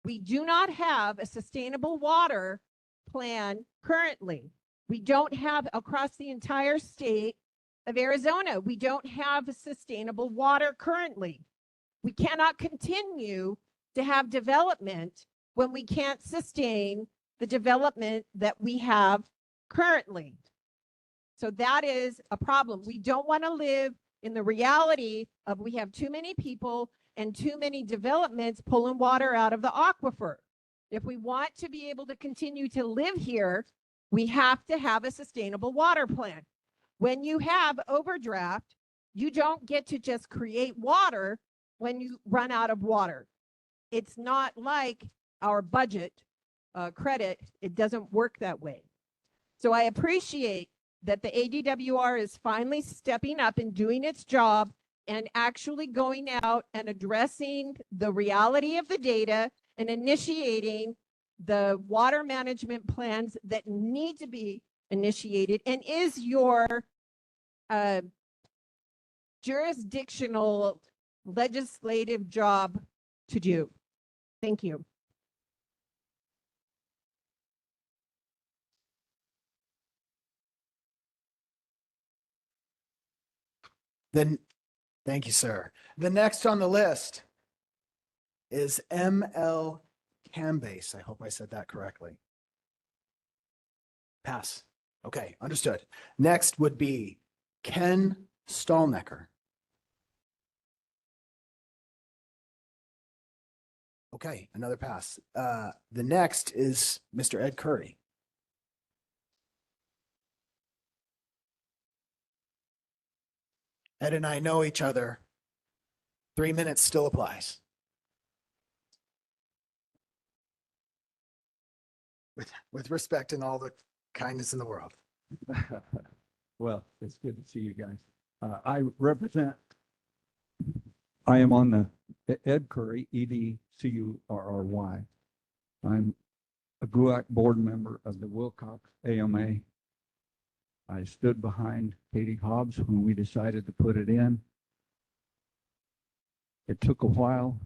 We do not have a sustainable water plan currently. We don't have across the entire state of Arizona. We don't have sustainable water currently. We cannot continue to have development when we can't sustain the development that we have currently. So that is a problem. We don't want to live in the reality of we have too many people and too many developments pulling water out of the aquifer. If we want to be able to continue to live here, we have to have a sustainable water plan. When you have overdraft, you don't get to just create water when you run out of water. It's not like our budget credit. It doesn't work that way. So I appreciate that the ADWR is finally stepping up and doing its job and actually going out and addressing the reality of the data and initiating the water management plans that need to be initiated and is your jurisdictional legislative job to do. Thank you. Then, thank you, sir. The next on the list is ML Cambase. I hope I said that correctly. Pass. Okay, understood. Next would be Ken Stallnecker. Okay, another pass. The next is Mr. Ed Curry. Ed and I know each other. 3 minutes still applies. With respect and all the kindness in the world. Well, it's good to see you guys. I am on the Ed Curry, EDCURRY. I'm a GUAC board member of the Wilcox AMA. I stood behind Katie Hobbs when we decided to put it in. It took a while,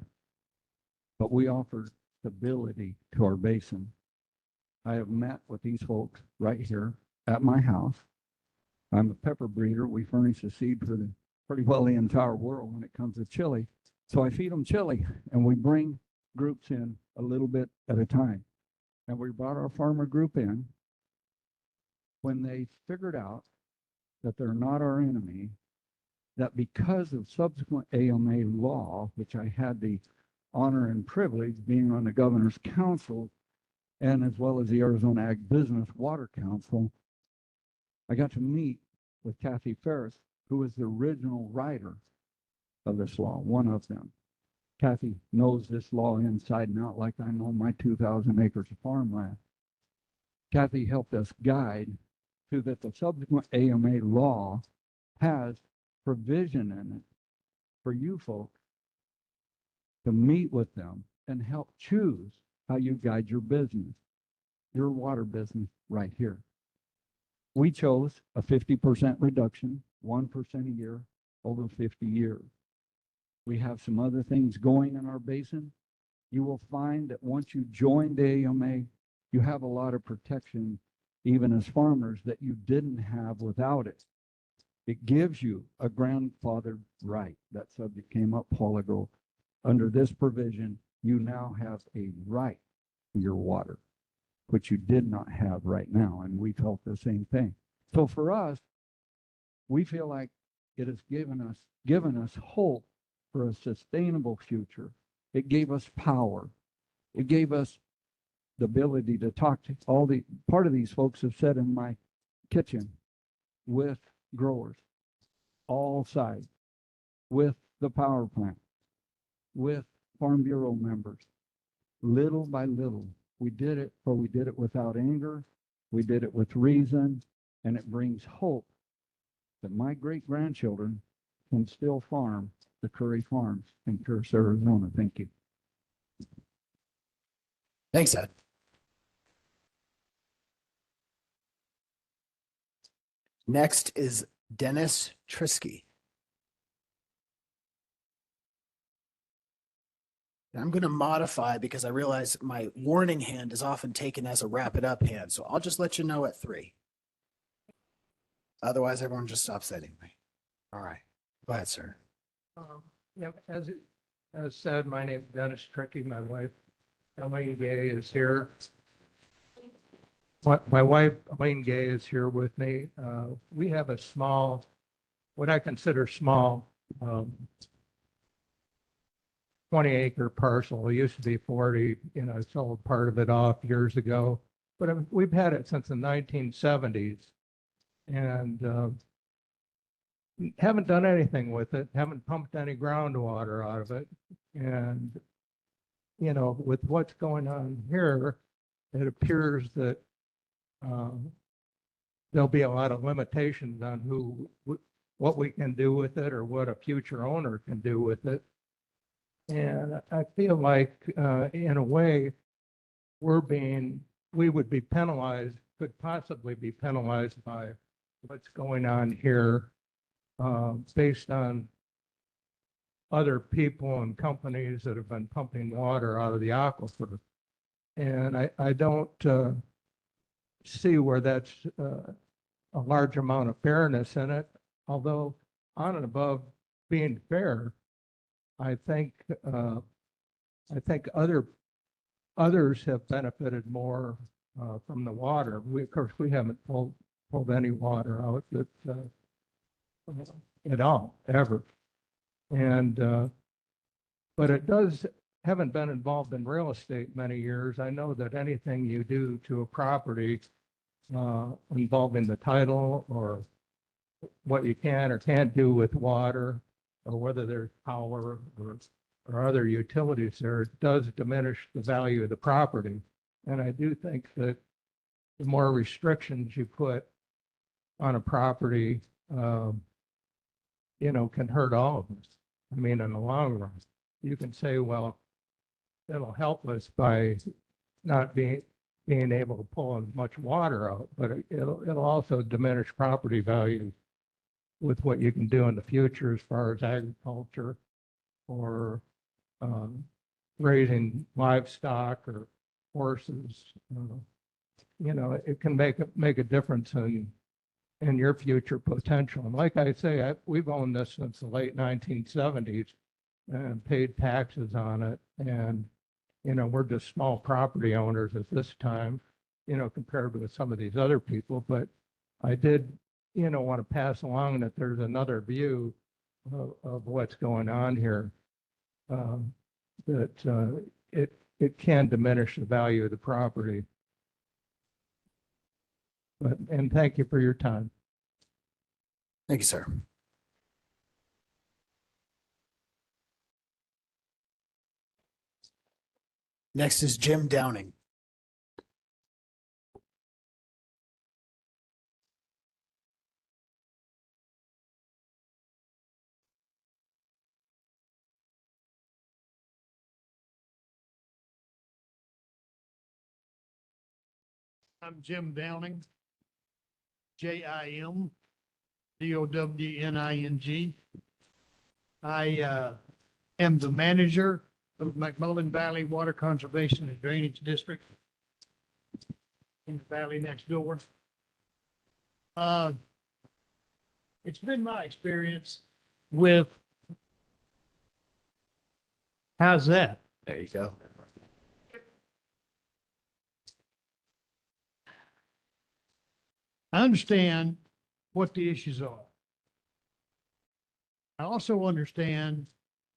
but we offered stability to our basin. I have met with these folks right here at my house. I'm a pepper breeder. We furnish the seed for pretty well the entire world when it comes to chili. So I feed them chili, and we bring groups in a little bit at a time. And we brought our farmer group in when they figured out that they're not our enemy, that because of subsequent AMA law, which I had the honor and privilege being on the governor's council and as well as the Arizona Ag Business Water Council, I got to meet with Kathy Ferris, who was the original writer of this law, one of them. Kathy knows this law inside and out like I know my 2,000 acres of farmland. Kathy helped us guide to that the subsequent AMA law has provision in it for you folks to meet with them and help choose how you guide your business, your water business right here. We chose a 50% reduction, 1% a year over 50 years. We have some other things going in our basin. You will find that once you join the AMA, you have a lot of protection, even as farmers, that you didn't have without it. It gives you a grandfathered right. That subject came up a while ago. Under this provision, you now have a right to your water, which you did not have right now. And we felt the same thing. So for us, we feel like it has given us hope for a sustainable future. It gave us power. It gave us the ability to talk to part of these folks have said in my kitchen with growers, all sides, with the power plant, with Farm Bureau members, little by little. We did it, but we did it without anger. We did it with reason, and it brings hope that my great-grandchildren can still farm the Curry Farms in Pierce, Arizona. Thank you. Thanks, Ed. Next is Dennis Trisky. I'm going to modify because I realize my warning hand is often taken as a wrap it up hand. So I'll just let you know at 3. Otherwise, everyone just stops citing me. All right. Go ahead, sir. Yeah, as said, my name is Dennis Tricky. My wife, Elaine Gay, is here. My wife, Elaine Gay, is here with me. We have a small, what I consider small, 20-acre parcel. It used to be 40, I sold part of it off years ago, but we've had it since the 1970s. And haven't done anything with it, haven't pumped any groundwater out of it. And, with what's going on here, it appears that there'll be a lot of limitations on what we can do with it or what a future owner can do with it. And I feel like, in a way, we would be penalized, could possibly be penalized by what's going on here, based on other people and companies that have been pumping water out of the aquifer. And I don't see where that's a large amount of fairness in it, although on and above being fair, I think others have benefited more from the water. Of course, we haven't pulled any water out that at all, ever. And but haven't been involved in real estate many years. I know that anything you do to a property involving the title or what you can or can't do with water, or whether there's power or other utilities there, does diminish the value of the property. And I do think that the more restrictions you put on a property, can hurt all of us. I mean, in the long run, you can say, well, it'll help us by not being able to pull as much water out, but it'll also diminish property value with what you can do in the future as far as agriculture or raising livestock or horses. It can make a difference in your future potential. And like I say, we've owned this since the late 1970s and paid taxes on it. And, we're just small property owners at this time, compared with some of these other people. But I did, want to pass along that there's another view of what's going on here, that it can diminish the value of the property. And thank you for your time. Thank you, sir. Next is Jim Downing. I'm Jim Downing, Jim Downing. I am the manager of McMullen Valley Water Conservation and Drainage District in the valley next door. It's been my experience with, how's that? There you go. I understand what the issues are. I also understand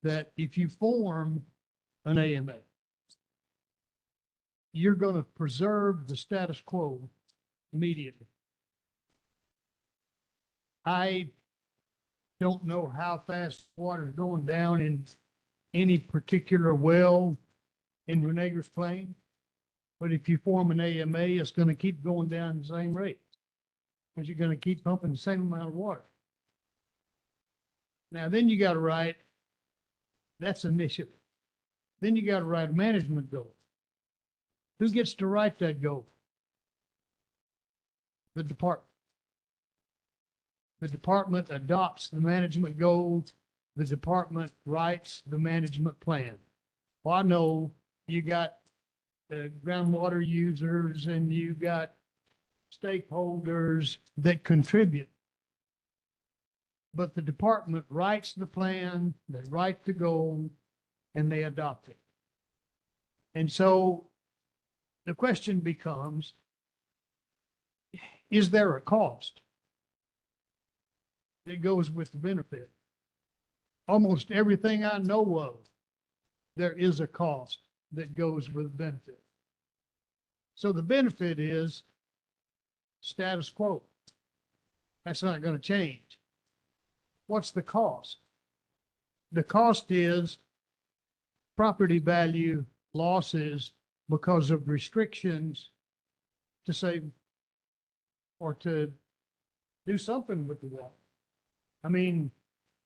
that if you form an AMA, you're going to preserve the status quo immediately. I don't know how fast water is going down in any particular well in Ranegras Plain, but if you form an AMA, it's going to keep going down the same rate, because you're going to keep pumping the same amount of water. Now, then you got to write, that's initiative. Then you got to write a management goal. Who gets to write that goal? The department. The department adopts the management goals. The department writes the management plan. Well, I know you got the groundwater users and you got stakeholders that contribute but the department writes the plan, they write the goal, and they adopt it. And so the question becomes, is there a cost that goes with the benefit? Almost everything I know of, there is a cost that goes with the benefit. So the benefit is status quo. That's not going to change. What's the cost? The cost is property value losses because of restrictions to save or to do something with the water. I mean,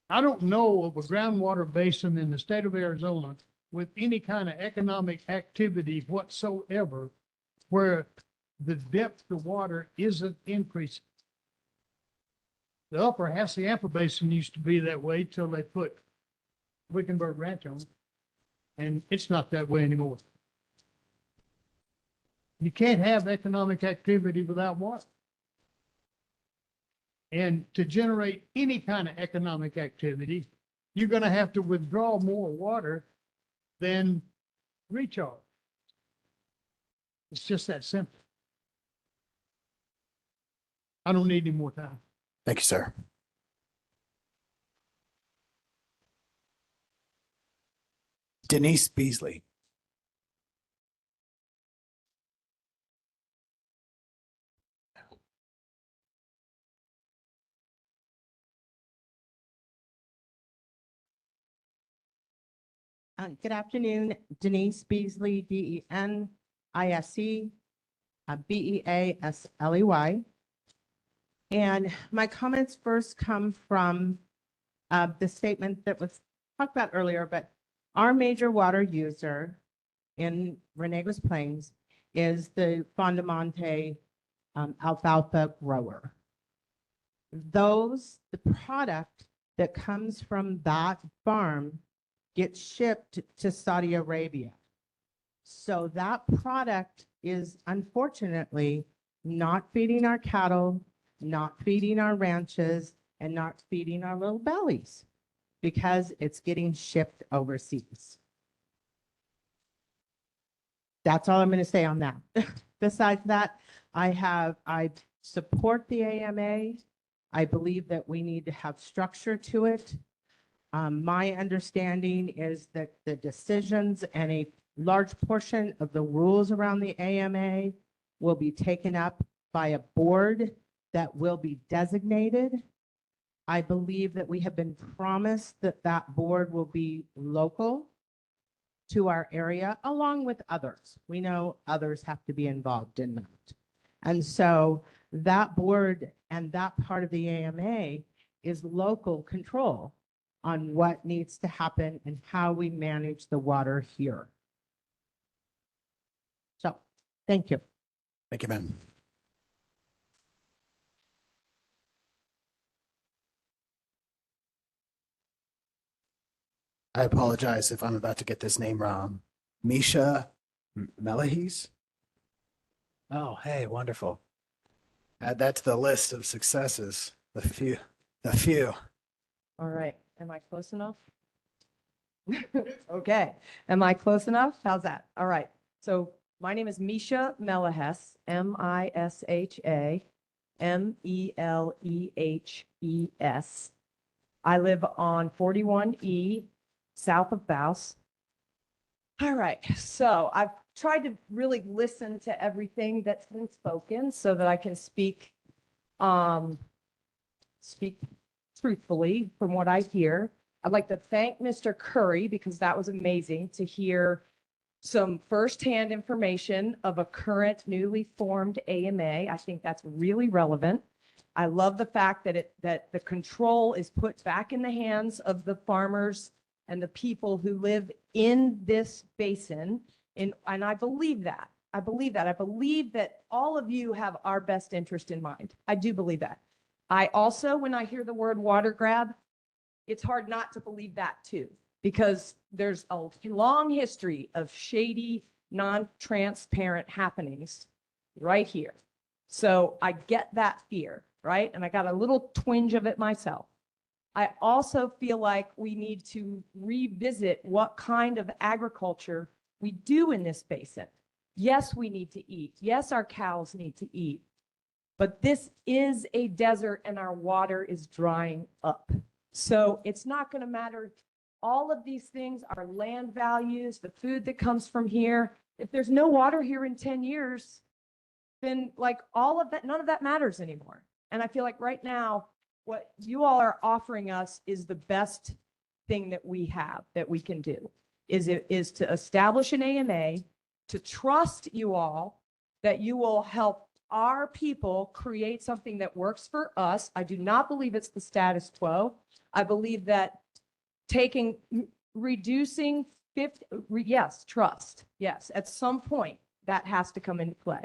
I don't know of a groundwater basin in the state of Arizona with any kind of economic activity whatsoever where the depth of water isn't increasing. The upper Hassayampa Basin used to be that way till they put Wickenburg Ranch on it, and it's not that way anymore. You can't have economic activity without water. And to generate any kind of economic activity, you're going to have to withdraw more water than recharge. It's just that simple. I don't need any more time. Thank you, sir. Denise Beasley. Good afternoon, Denise Beasley, Denisee, Beasley. And my comments first come from the statement that was talked about earlier, but our major water user in Ranegras Plains is the Fondamonte alfalfa grower. The product that comes from that farm gets shipped to Saudi Arabia. So that product is unfortunately not feeding our cattle, not feeding our ranches, and not feeding our little bellies because it's getting shipped overseas. That's all I'm going to say on that. Besides that, I support the AMA. I believe that we need to have structure to it. My understanding is that the decisions and a large portion of the rules around the AMA will be taken up by a board that will be designated. I believe that we have been promised that that board will be local to our area, along with others. We know others have to be involved in that. And so that board and that part of the AMA is local control on what needs to happen and how we manage the water here. So, thank you. Thank you, ma'am. I apologize if I'm about to get this name wrong. Misha Melahes? Oh, hey, wonderful. Add that to the list of successes. The few. All right. Am I close enough? Okay. Am I close enough? How's that? All right. So my name is Misha Melahes, Misha Melehes. I live on 41E, south of Baus. All right. So I've tried to really listen to everything that's been spoken so that I can speak truthfully from what I hear. I'd like to thank Mr. Curry because that was amazing to hear some firsthand information of a current newly formed AMA. I think that's really relevant. I love the fact that that the control is put back in the hands of the farmers and the people who live in this basin. And I believe that. I believe that all of you have our best interest in mind. I do believe that. I also, when I hear the word water grab, it's hard not to believe that too, because there's a long history of shady, non-transparent happenings right here. So I get that fear, right? And I got a little twinge of it myself. I also feel like we need to revisit what kind of agriculture we do in this basin. Yes, we need to eat. Yes, our cows need to eat. But this is a desert and our water is drying up. So it's not going to matter. All of these things, our land values, the food that comes from here. If there's no water here in 10 years, then like all of that, none of that matters anymore. And I feel like right now, what you all are offering us is the best thing that we have, that we can do, is to establish an AMA, to trust you all, that you will help our people create something that works for us. I do not believe it's the status quo. I believe that reducing 50, yes, trust. Yes, at some point that has to come into play.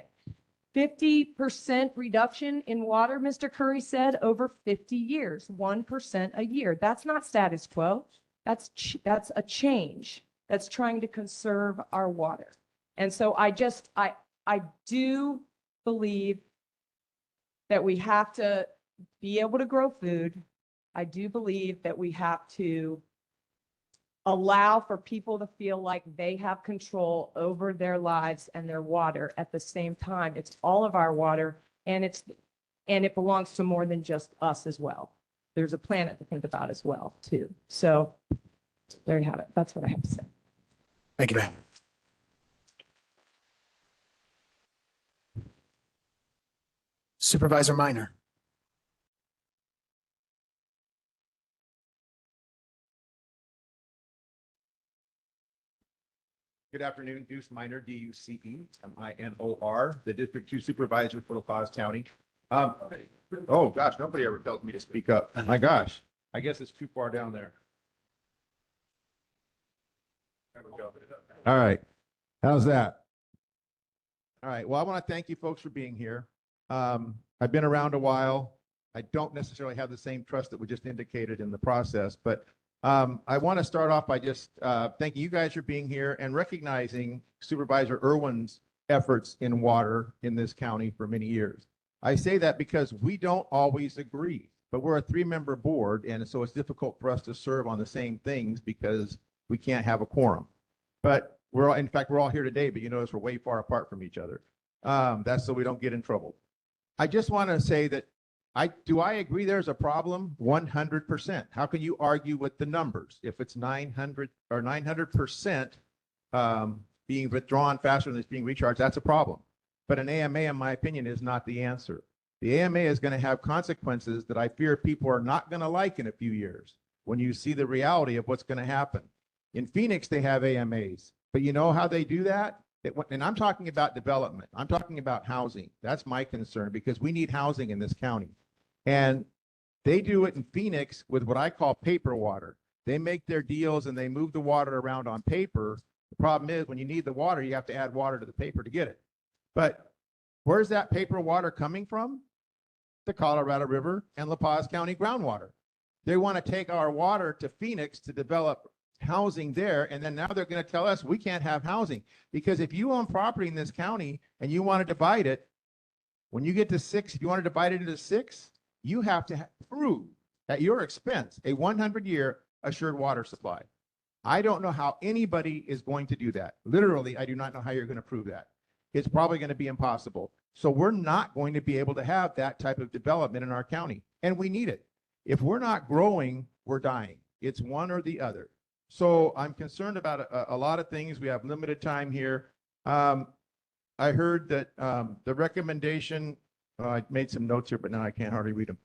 50% reduction in water, Mr. Curry said, over 50 years, 1% a year. That's not status quo. That's a change that's trying to conserve our water. And so I do believe that we have to be able to grow food. I do believe that we have to allow for people to feel like they have control over their lives and their water. At the same time, it's all of our water, and it belongs to more than just us as well. There's a planet to think about as well, too. So there you have it. That's what I have to say. Thank you, ma'am. Supervisor Minor. Good afternoon, Deuce Minor, D-U-C-E, M-I-N-O-R, the District 2 Supervisor for La Paz County. Oh gosh, nobody ever tells me to speak up. My gosh, I guess it's too far down there. There we go. All right, how's that? All right, well, I want to thank you folks for being here. I've been around a while. I don't necessarily have the same trust that we just indicated in the process, but I want to start off by just thanking you guys for being here and recognizing Supervisor Irwin's efforts in water in this county for many years. I say that because we don't always agree, but we're a 3-member board, and so it's difficult for us to serve on the same things because we can't have a quorum. But in fact, we're all here today, but you notice we're way far apart from each other. That's so we don't get in trouble. I just want to say that I agree there's a problem? 100%. How can you argue with the numbers? If it's 900 or 900% being withdrawn faster than it's being recharged, that's a problem. But an AMA, in my opinion, is not the answer. The AMA is going to have consequences that I fear people are not going to like in a few years when you see the reality of what's going to happen. In Phoenix, they have AMAs, but you know how they do that? And I'm talking about development. I'm talking about housing. That's my concern because we need housing in this county. And they do it in Phoenix with what I call paper water. They make their deals and they move the water around on paper. The problem is when you need the water, you have to add water to the paper to get it. But where's that paper water coming from? The Colorado River and La Paz County groundwater. They want to take our water to Phoenix to develop housing there. And then now they're going to tell us we can't have housing because if you own property in this county and you want to divide it, when you get to 6, if you want to divide it into 6, you have to prove at your expense a 100-year assured water supply. I don't know how anybody is going to do that. Literally, I do not know how you're going to prove that. It's probably going to be impossible. So we're not going to be able to have that type of development in our county, and we need it. If we're not growing, we're dying. It's one or the other. So I'm concerned about a lot of things. We have limited time here. I heard that the recommendation, I made some notes here, but now I can't hardly read them.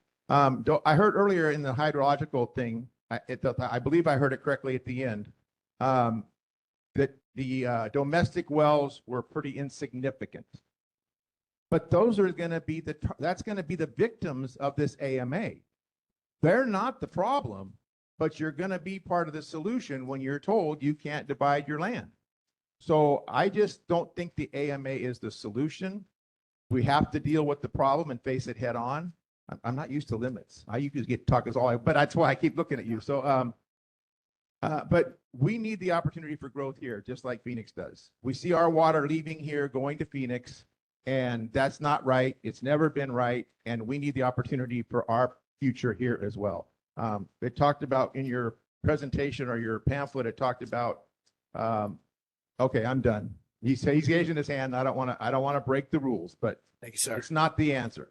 I heard earlier in the hydrological thing, I believe I heard it correctly at the end, that the domestic wells were pretty insignificant. But those are going to be that's going to be the victims of this AMA. They're not the problem, but you're going to be part of the solution when you're told you can't divide your land. So I just don't think the AMA is the solution. We have to deal with the problem and face it head on. I'm not used to limits. I usually get talk as all, but that's why I keep looking at you. So, but we need the opportunity for growth here, just like Phoenix does. We see our water leaving here, going to Phoenix, and that's not right. It's never been right. And we need the opportunity for our future here as well. It talked about in your presentation or your pamphlet, it talked about, okay, I'm done. He's raising his hand. I don't want to break the rules, but Thank you, sir. it's not the answer.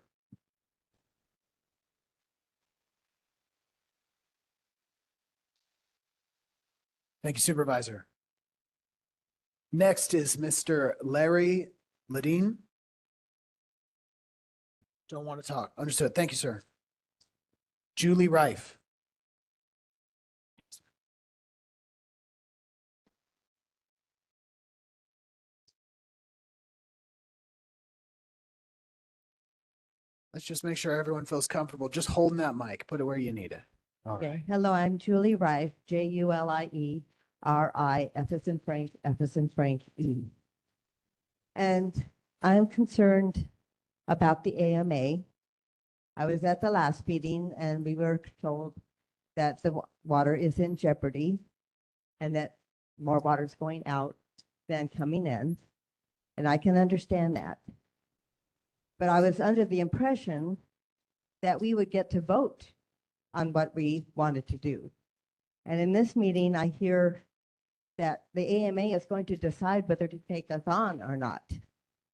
Thank you, Supervisor. Next is Mr. Larry Ladine. Don't want to talk. Understood. Thank you, sir. Julie Reif. Let's just make sure everyone feels comfortable just holding that mic. Put it where you need it. All right. Okay. Hello, I'm Julie Reif, Julie F as in Frank, F as in Frank, E. And I'm concerned about the AMA. I was at the last meeting and we were told that the water is in jeopardy and that more water is going out than coming in. And I can understand that. But I was under the impression that we would get to vote on what we wanted to do. And in this meeting, I hear that the AMA is going to decide whether to take us on or not.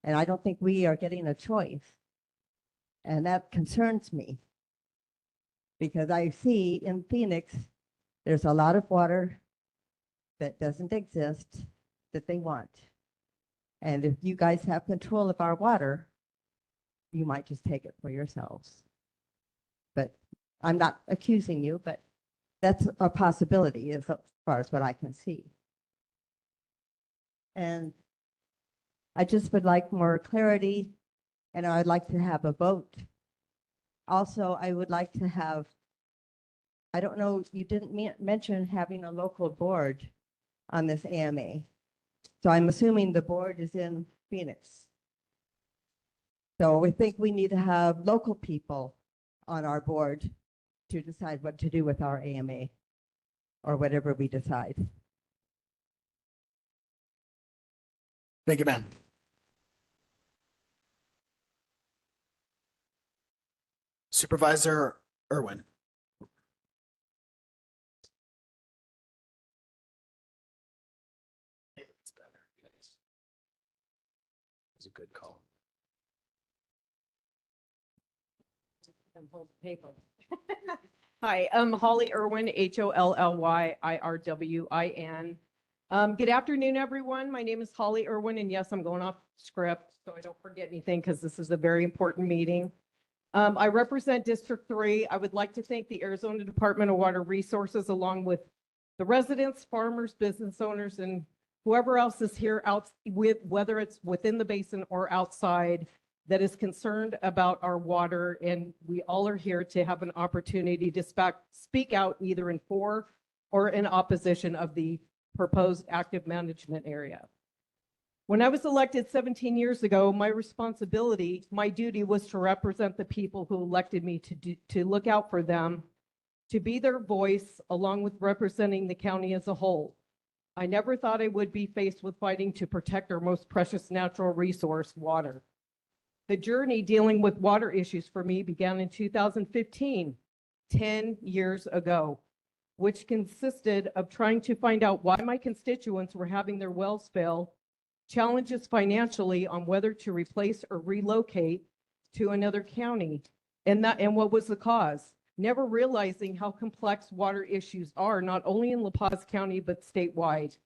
And I don't think we are getting a choice. And that concerns me. Because I see in Phoenix, there's a lot of water that doesn't exist that they want. And if you guys have control of our water, you might just take it for yourselves. But I'm not accusing you, but that's a possibility as far as what I can see. And I just would like more clarity, and I'd like to have a vote. Also, I would like to have, I don't know, you didn't mention having a local board on this AMA. So I'm assuming the board is in Phoenix. So we think we need to have local people on our board to decide what to do with our AMA or whatever we decide. Thank you, ma'am. Supervisor Irwin. It's a good call. Hi, I'm Holly Irwin, HOLLYIRWIN. Good afternoon, everyone. My name is Holly Irwin, and yes, I'm going off script, so I don't forget anything because this is a very important meeting. I represent District 3. I would like to thank the Arizona Department of Water Resources, along with the residents, farmers, business owners, and whoever else is here whether it's within the basin or outside, that is concerned about our water, and we all are here to have an opportunity to speak out either in for or in opposition of the proposed active management area. When I was elected 17 years ago, my duty was to represent the people who elected me to look out for them, to be their voice, along with representing the county as a whole. I never thought I would be faced with fighting to protect our most precious natural resource, water. The journey dealing with water issues for me began in 2015, 10 years ago, which consisted of trying to find out why my constituents were having their wells fail, challenges financially on whether to replace or relocate to another county, and what was the cause. Never realizing how complex water issues are, not only in La Paz County, but statewide.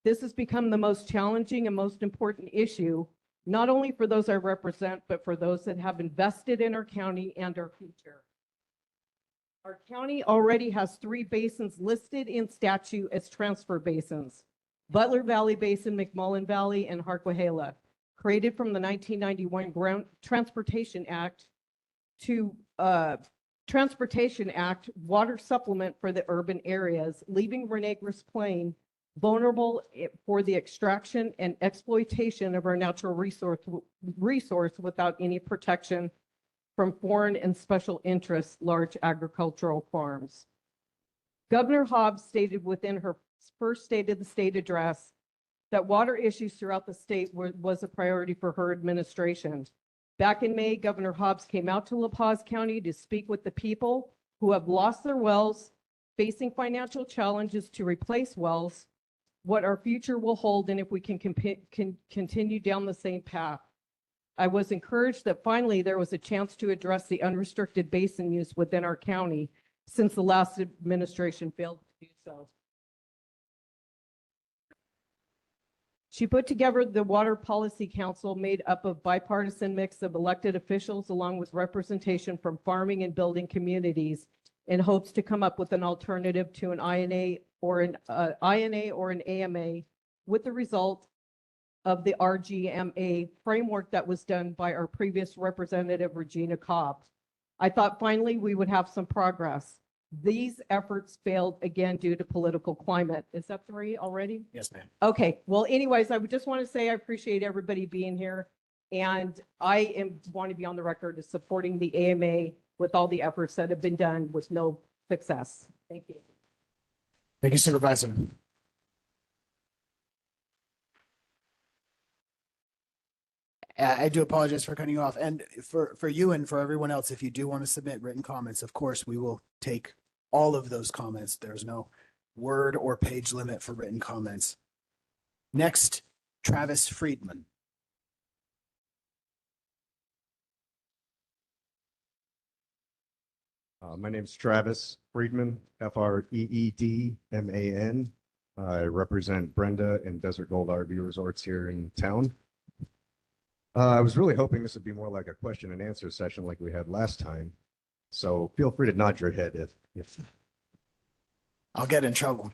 This has become the most challenging and most important issue, not only for those I represent, but for those that have invested in our county and our future. Our county already has 3 basins listed in statute as transfer basins: Butler Valley Basin, McMullen Valley, and Harquahala, created from the 1991 Transportation Act water supplement for the urban areas, leaving Ranegras Plain vulnerable for the extraction and exploitation of our natural resource without any protection from foreign and special interest large agricultural farms. Governor Hobbs stated within her first State of the State address that water issues throughout the state was a priority for her administration. Back in May, Governor Hobbs came out to La Paz County to speak with the people who have lost their wells, facing financial challenges to replace wells, what our future will hold, and if we can continue down the same path. I was encouraged that finally there was a chance to address the unrestricted basin use within our county since the last administration failed to do so. She put together the Water Policy Council made up of bipartisan mix of elected officials along with representation from farming and building communities in hopes to come up with an alternative to an INA or an AMA with the result of the RGMA framework that was done by our previous representative, Regina Cobb. I thought finally we would have some progress. These efforts failed again due to political climate. Is that 3 already? Yes, ma'am. Okay, well, anyways, I would just want to say I appreciate everybody being here. And want to be on the record as supporting the AMA with all the efforts that have been done with no success. Thank you. Thank you, Supervisor. I do apologize for cutting you off. And for you and for everyone else, if you do want to submit written comments, of course, we will take all of those comments. There's no word or page limit for written comments. Next, Travis Friedman. My name's Travis Friedman, Freedman. I represent Brenda and Desert Gold RV Resorts here in town. I was really hoping this would be more like a question and answer session like we had last time. So feel free to nod your head if I'll get in trouble.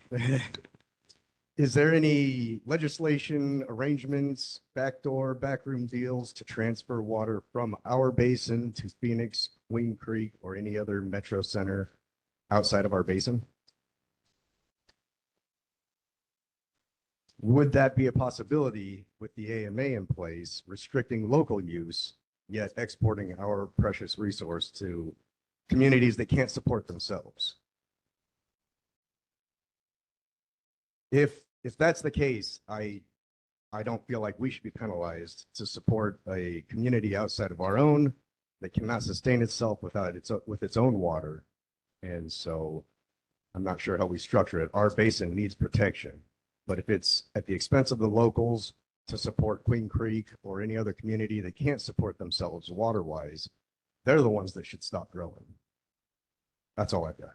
Is there any legislation, arrangements, backroom deals to transfer water from our basin to Phoenix, Queen Creek, or any other metro center outside of our basin? Would that be a possibility with the AMA in place, restricting local use, yet exporting our precious resource to communities that can't support themselves? If that's the case, I don't feel like we should be penalized to support a community outside of our own that cannot sustain itself with its own water. And so I'm not sure how we structure it. Our basin needs protection, but if it's at the expense of the locals to support Queen Creek or any other community that can't support themselves water-wise, they're the ones that should stop growing. That's all I've got.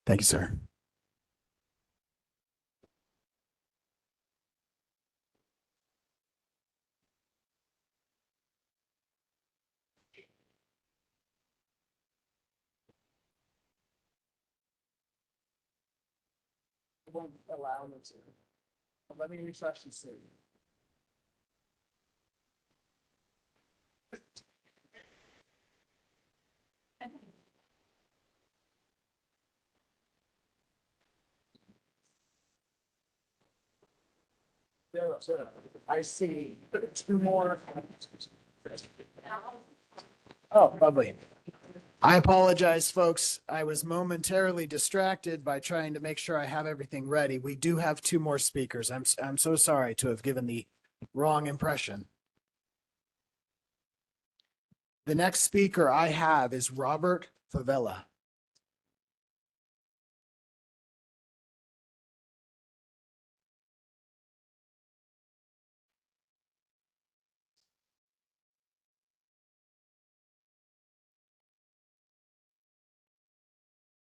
Thank you, sir. Won't allow me to. Let me refresh and see. There, I see 2 more. Oh, lovely. I apologize, folks. I was momentarily distracted by trying to make sure I have everything ready. We do have 2 more speakers. I'm so sorry to have given the wrong impression. The next speaker I have is Robert Favela.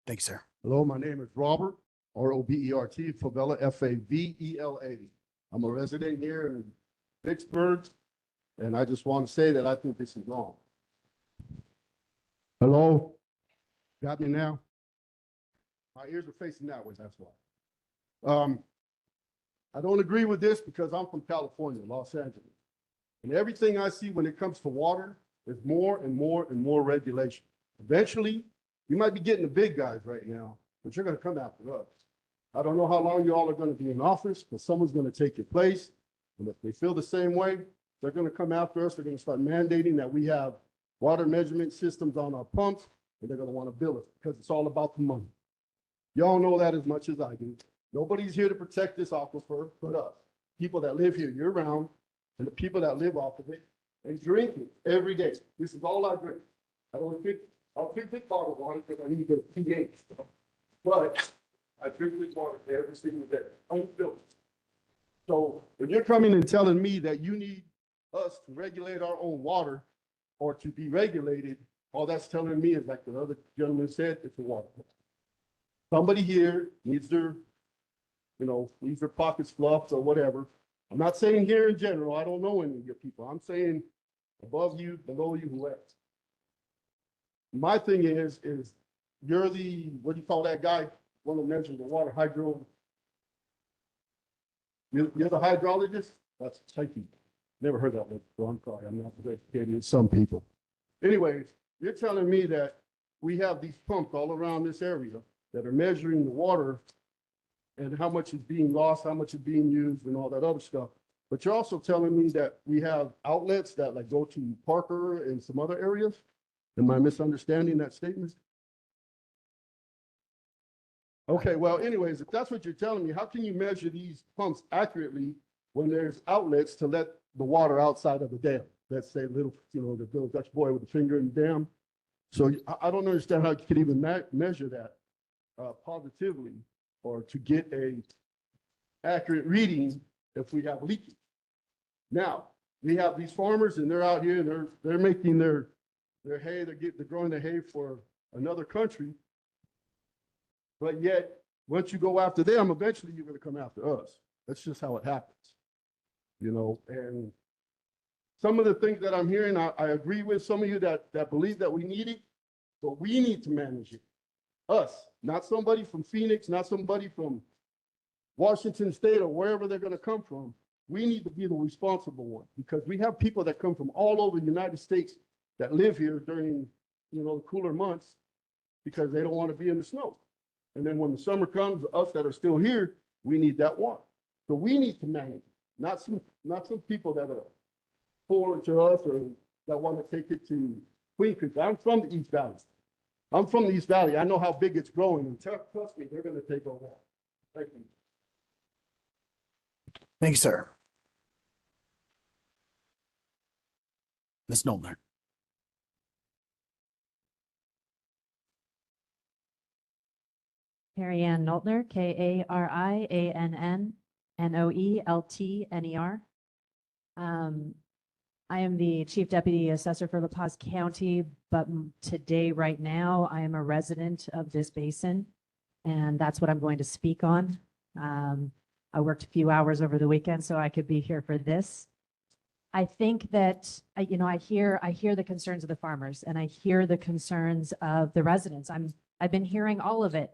Thank you, sir. Hello, my name is Robert, Robert, Favela, Favela. I'm a resident here in Vicksburg, and I just want to say that I think this is wrong. Hello? Got me now? My ears are facing that way, that's why. I don't agree with this because I'm from California, Los Angeles. And everything I see when it comes to water is more and more and more regulation. Eventually, you might be getting the big guys right now, but you're going to come after us. I don't know how long you all are going to be in office, but someone's going to take your place. And if they feel the same way, they're going to come after us. They're going to start mandating that we have water measurement systems on our pumps, and they're going to want to bill us because it's all about the money. Y'all know that as much as I do. Nobody's here to protect this aquifer but us, people that live here year round, and the people that live off of it and drink it every day. This is all I drink. I'll drink this bottle of water because I need the pH. But I drink this water every single day. Unfiltered. So if you're coming and telling me that you need us to regulate our own water or to be regulated, all that's telling me is, like the other gentleman said, it's a water. Somebody here needs their, needs their pockets fluffed or whatever. I'm not saying here in general, I don't know any of your people. I'm saying above you, below you, whoever. My thing is you're the, what do you call that guy? One of them mentioned the water hydro. You're the hydrologist? That's thank you. Never heard that one before. I'm sorry. I'm not educated as some people. Anyways, you're telling me that we have these pumps all around this area that are measuring the water and how much is being lost, how much is being used, and all that other stuff. But you're also telling me that we have outlets that like go to Parker and some other areas. Am I misunderstanding that statement? Okay, well, anyways, if that's what you're telling me, how can you measure these pumps accurately when there's outlets to let the water outside of the dam? Let's say the little Dutch boy with the finger in the dam. So I don't understand how you could even measure that positively or to get a accurate reading if we have leakage. Now, we have these farmers and they're out here and they're making their hay, they're growing their hay for another country. But yet, once you go after them, eventually you're going to come after us. That's just how it happens, and some of the things that I'm hearing, I agree with some of you that believe that we need it, but we need to manage it. Us, not somebody from Phoenix, not somebody from Washington State or wherever they're going to come from. We need to be the responsible one because we have people that come from all over the United States that live here during, the cooler months because they don't want to be in the snow. And then when the summer comes, us that are still here, we need that water. So we need to manage it, not some people that are foreign to us or that want to take it to Queen Creek. I'm from the East Valley. I'm from the East Valley. I know how big it's growing. And trust me, they're going to take over. Thank you. Thank you, sir. Ms. Noldner. Carrie Ann Noltner, KARIANNNOELTNER. I am the Chief Deputy Assessor for La Paz County, but today, right now, I am a resident of this basin, and that's what I'm going to speak on. I worked a few hours over the weekend, so I could be here for this. I think that, I hear the concerns of the farmers, and I hear the concerns of the residents. I've been hearing all of it.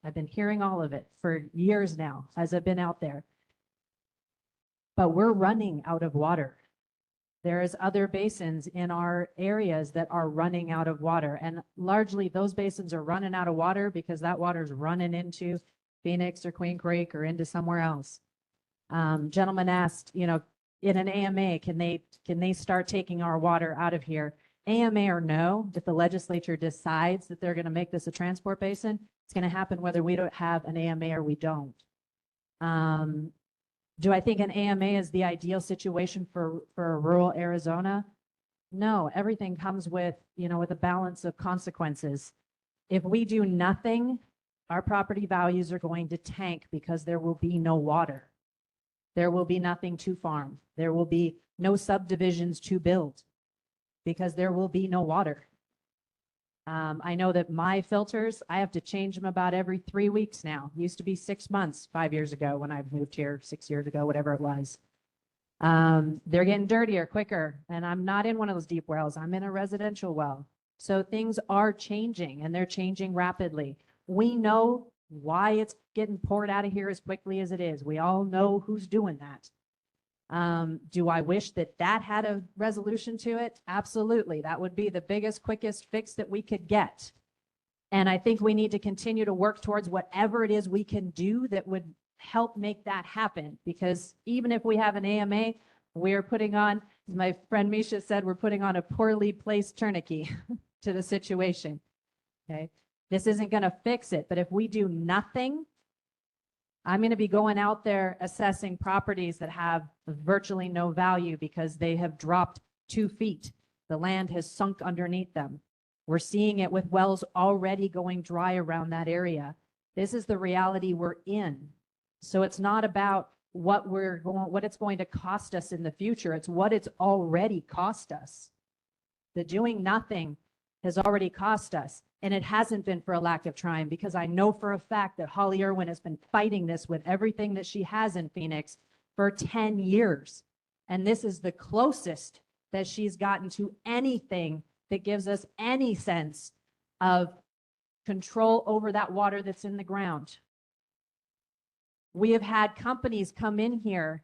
I've been hearing all of it for years now as I've been out there. But we're running out of water. There's other basins in our areas that are running out of water. And largely those basins are running out of water because that water is running into Phoenix or Queen Creek or into somewhere else. Gentleman asked, in an AMA, can they start taking our water out of here? AMA or no, if the legislature decides that they're going to make this a transport basin, it's going to happen whether we don't have an AMA or we don't. Do I think an AMA is the ideal situation for rural Arizona? No, everything comes with a balance of consequences. If we do nothing, our property values are going to tank because there will be no water. There will be nothing to farm. There will be no subdivisions to build because there will be no water. I know that my filters, I have to change them about every 3 weeks now. Used to be 6 months 5 years ago when I moved here, 6 years ago, whatever it was. They're getting dirtier quicker, and I'm not in one of those deep wells. I'm in a residential well. So things are changing, and they're changing rapidly. We know why it's getting poured out of here as quickly as it is. We all know who's doing that. Do I wish that had a resolution to it? Absolutely. That would be the biggest, quickest fix that we could get. And I think we need to continue to work towards whatever it is we can do that would help make that happen. Because even if we have an AMA, we're putting on, as my friend Misha said, we're putting on a poorly placed tourniquet to the situation. Okay. This isn't going to fix it, but if we do nothing, I'm going to be going out there assessing properties that have virtually no value because they have dropped 2 feet. The land has sunk underneath them. We're seeing it with wells already going dry around that area. This is the reality we're in. So it's not about what it's going to cost us in the future. It's what it's already cost us. The doing nothing has already cost us. And it hasn't been for a lack of trying, because I know for a fact that Holly Irwin has been fighting this with everything that she has in Phoenix for 10 years. And this is the closest that she's gotten to anything that gives us any sense of control over that water that's in the ground. We have had companies come in here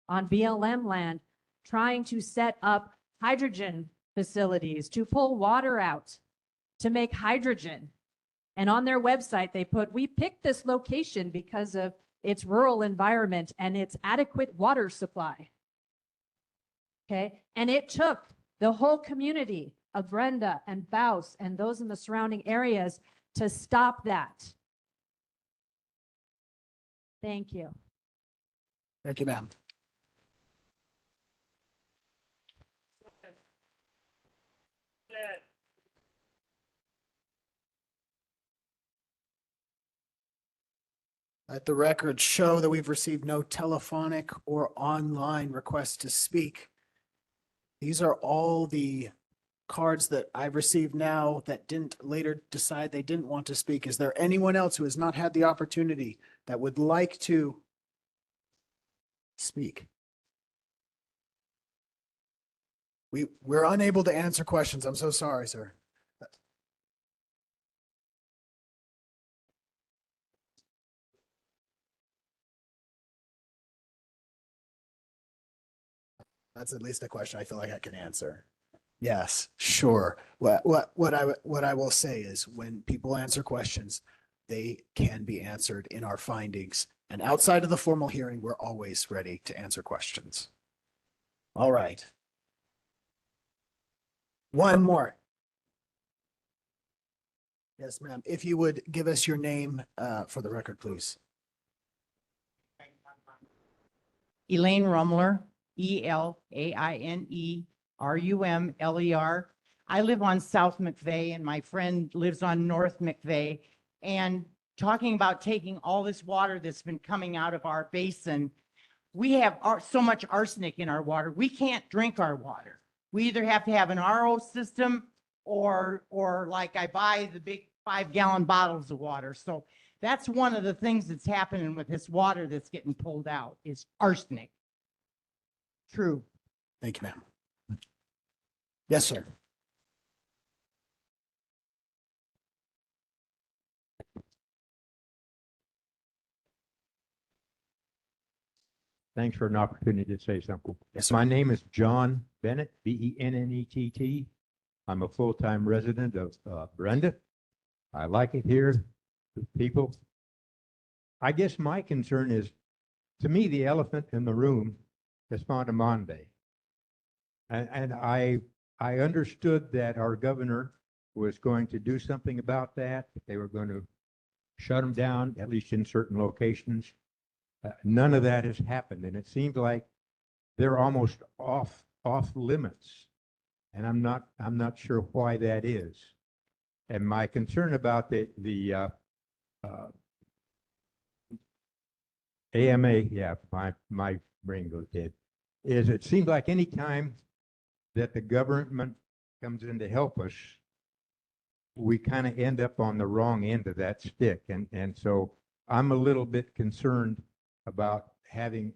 on BLM land trying to set up hydrogen facilities to pull water out to make hydrogen. And on their website, they put, we picked this location because of its rural environment and its adequate water supply. Okay. And it took the whole community of Brenda and Baus and those in the surrounding areas to stop that. Thank you. Thank you, ma'am. Let the record show that we've received no telephonic or online requests to speak. These are all the cards that I've received now that didn't later decide they didn't want to speak. Is there anyone else who has not had the opportunity that would like to speak? We're unable to answer questions. I'm so sorry, sir. That's at least a question I feel like I can answer. Yes, sure. What I will say is when people answer questions, they can be answered in our findings. And outside of the formal hearing, we're always ready to answer questions. All right. One more. Yes, ma'am. If you would give us your name for the record, please. Elaine Rumler, ELAINE RUMLER. I live on South McVeigh and my friend lives on North McVeigh. And talking about taking all this water that's been coming out of our basin, we have so much arsenic in our water. We can't drink our water. We either have to have an RO system or like I buy the big 5-gallon bottles of water. So that's one of the things that's happening with this water that's getting pulled out is arsenic. True. Thank you, ma'am. Yes, sir. Thanks for an opportunity to say something. Yes, sir. My name is John Bennett, Bennett. I'm a full-time resident of Brenda. I like it here, the people. I guess my concern is, to me, the elephant in the room is Fontamonde. And I understood that our governor was going to do something about that. They were going to shut them down, at least in certain locations. None of that has happened, and it seems like they're almost off limits. And I'm not sure why that is. And my concern about the AMA, yeah, my brain goes dead, is it seems like any time that the government comes in to help us, we kind of end up on the wrong end of that stick. And so I'm a little bit concerned about having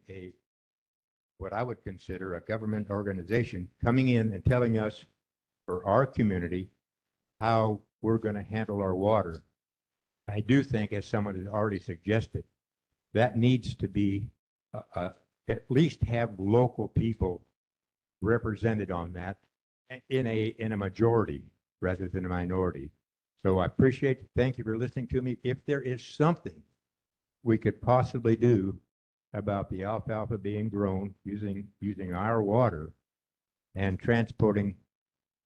what I would consider a government organization coming in and telling us for our community how we're going to handle our water. I do think, as someone has already suggested, that needs to be at least have local people represented on that in a majority rather than a minority. So I appreciate it. Thank you for listening to me. If there is something we could possibly do about the alfalfa being grown using our water and transporting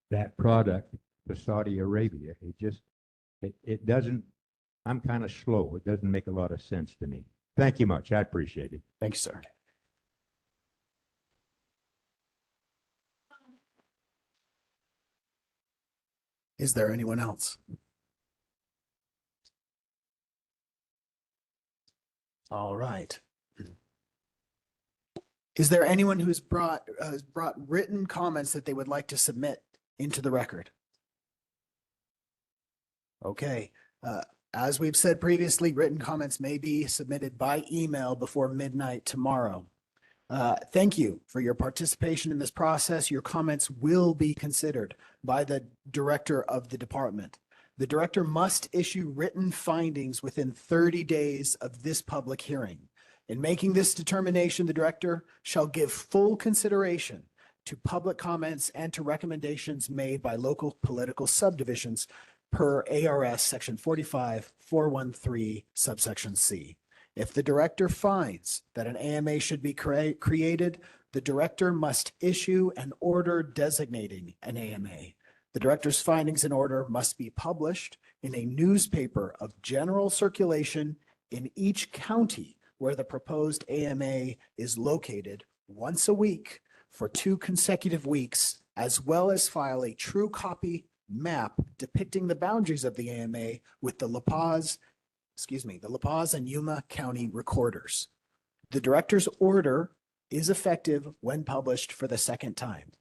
that product to Saudi Arabia, it doesn't, I'm kind of slow. It doesn't make a lot of sense to me. Thank you much. I appreciate it. Thank you, sir. Is there anyone else? All right. Is there anyone who's brought written comments that they would like to submit into the record? Okay. As we've said previously, written comments may be submitted by email before midnight tomorrow. Thank you for your participation in this process. Your comments will be considered by the director of the department. The director must issue written findings within 30 days of this public hearing. In making this determination, the director shall give full consideration to public comments and to recommendations made by local political subdivisions per ARS Section 45-413, subsection C. If the director finds that an AMA should be created, the director must issue an order designating an AMA. The director's findings and order must be published in a newspaper of general circulation in each county where the proposed AMA is located once a week for 2 consecutive weeks, as well as file a true copy map depicting the boundaries of the AMA with the La Paz and Yuma County recorders. The director's order is effective when published for the second time.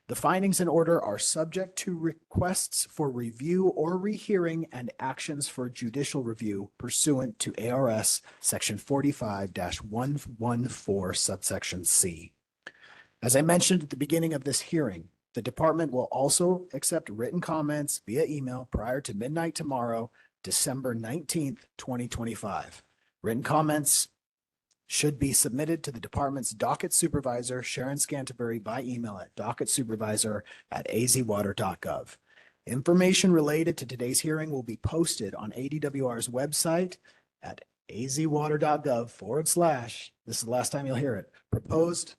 The findings and order are subject to requests for review or rehearing and actions for judicial review pursuant to ARS Section 45-114, subsection C. As I mentioned at the beginning of this hearing, the department will also accept written comments via email prior to midnight tomorrow, December 19th, 2025. Written comments should be submitted to the department's docket supervisor, Sharon Scanterbury, by email at docketsupervisor@azwater.gov. Information related to today's hearing will be posted on ADWR's website at azwater.gov/ this is the last time you'll hear it, proposed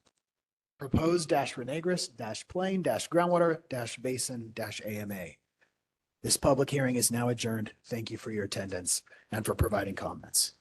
Ranegras-plain-groundwater-basin-AMA. This public hearing is now adjourned. Thank you for your attendance and for providing comments.